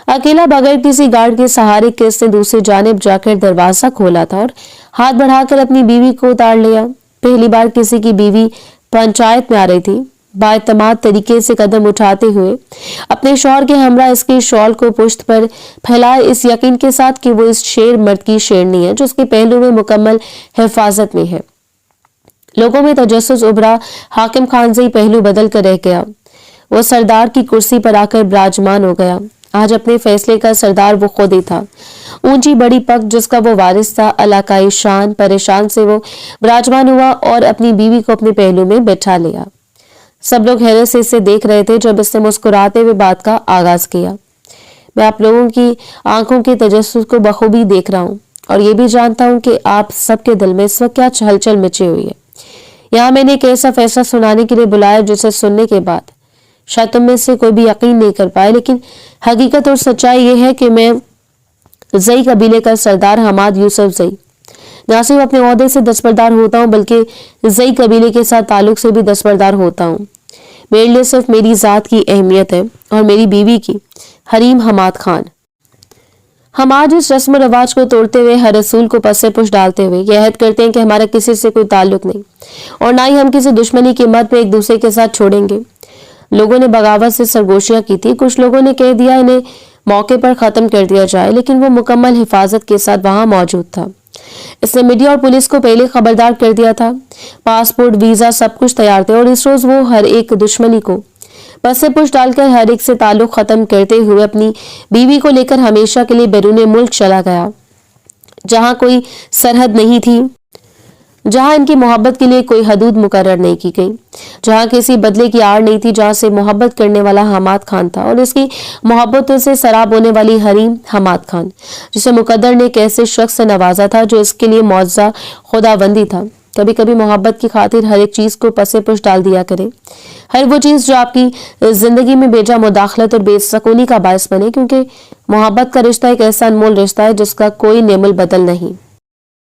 अकेला बगैर किसी गार्ड के सहारे किस ने दूसरी जानिब जाकर दरवाजा खोला था और हाथ बढ़ाकर अपनी बीवी को उतार लिया। पहली बार किसी की बीवी पंचायत में आ रही थी। बाएतमाद तरीके से कदम उठाते हुए अपने शौहर के हमरा इसके शॉल को पुश्त पर फैलाए, इस यकीन के साथ कि वो इस शेर मर्द की शेरनी है जो उसके पहलू में मुकम्मल हिफाजत में है। लोगों में तजस्सुस उभरा। हाकिम खानज़ई पहलू बदल कर रह गया। वो सरदार की कुर्सी पर आकर विराजमान हो गया। आज अपने फैसले का सरदार वो खुद ही था। ऊंची बड़ी पग जिसका वो वारिस था, इलाकाई शान, परेशान से वो विराजमान हुआ और अपनी बीवी को अपने पहलू में बैठा लिया। सब लोग हैरत से इसे देख रहे थे जब इसने मुस्कुराते हुए बात का आगाज किया। मैं आप लोगों की आंखों के तजस्सुस को बखूबी देख रहा हूँ और ये भी जानता हूँ कि आप सबके दिल में इस वक्त क्या हलचल मची हुई है। यहाँ मैंने एक ऐसा फैसला सुनाने के लिए बुलाया जिसे सुनने के बाद शायद तुम में से कोई भी यकीन नहीं कर पाए, लेकिन हकीकत और सच्चाई ये है कि मैं ज़ई कबीले का सरदार हमाद यूसुफ ज़ई न सिर्फ अपने ओहदे से दस्तबरदार होता हूँ बल्कि ज़ई कबीले के साथ ताल्लुक से भी दस्तबरदार होता हूँ। मेरे लिए सिर्फ मेरी ज़ात की अहमियत है और मेरी बीवी की, हरीम हमाद खान। हम आज इस रस्म रवाज को तोड़ते हुए हर रसूल को पस्से पुश डालते हुए यह अहद करते हैं कि हमारा किसी से कोई ताल्लुक नहीं और ना ही हम किसी दुश्मनी की मद में एक दूसरे के साथ छोड़ेंगे। लोगों ने बगावत से सरगोशियां की थी। कुछ लोगों ने कह दिया इन्हें मौके पर खत्म कर दिया जाए, लेकिन वो मुकम्मल हिफाजत के साथ वहां मौजूद था। इसने मीडिया और पुलिस को पहले खबरदार कर दिया था। पासपोर्ट, वीजा सब कुछ तैयार थे और इस रोज वो हर एक दुश्मनी को पस्से पुश डालकर हर एक से ताल्लुक खत्म करते हुए अपनी बीवी को लेकर हमेशा के लिए बैरूने मुल्क चला गया, जहां कोई सरहद नहीं थी, जहां इनकी मोहब्बत के लिए कोई हदूद मुकर्रर नहीं की गई, जहां किसी बदले की आड़ नहीं थी, जहां से मोहब्बत करने वाला हमाद खान था और इसकी मोहब्बतों से सराब होने वाली हरीम हमाद खान, जिसे मुकद्दर ने एक ऐसे शख्स से नवाजा था जो इसके लिए मौजज़ा खुदाबंदी था। कभी कभी मोहब्बत की खातिर हर एक चीज को पसे पुश डाल दिया करे, हर वो चीज जो आपकी जिंदगी में बेजा मुदाखलत और बेसकूनी का बायस बने, क्योंकि मोहब्बत का रिश्ता एक ऐसा अनमोल रिश्ता है जिसका कोई नेमुल बदल नहीं।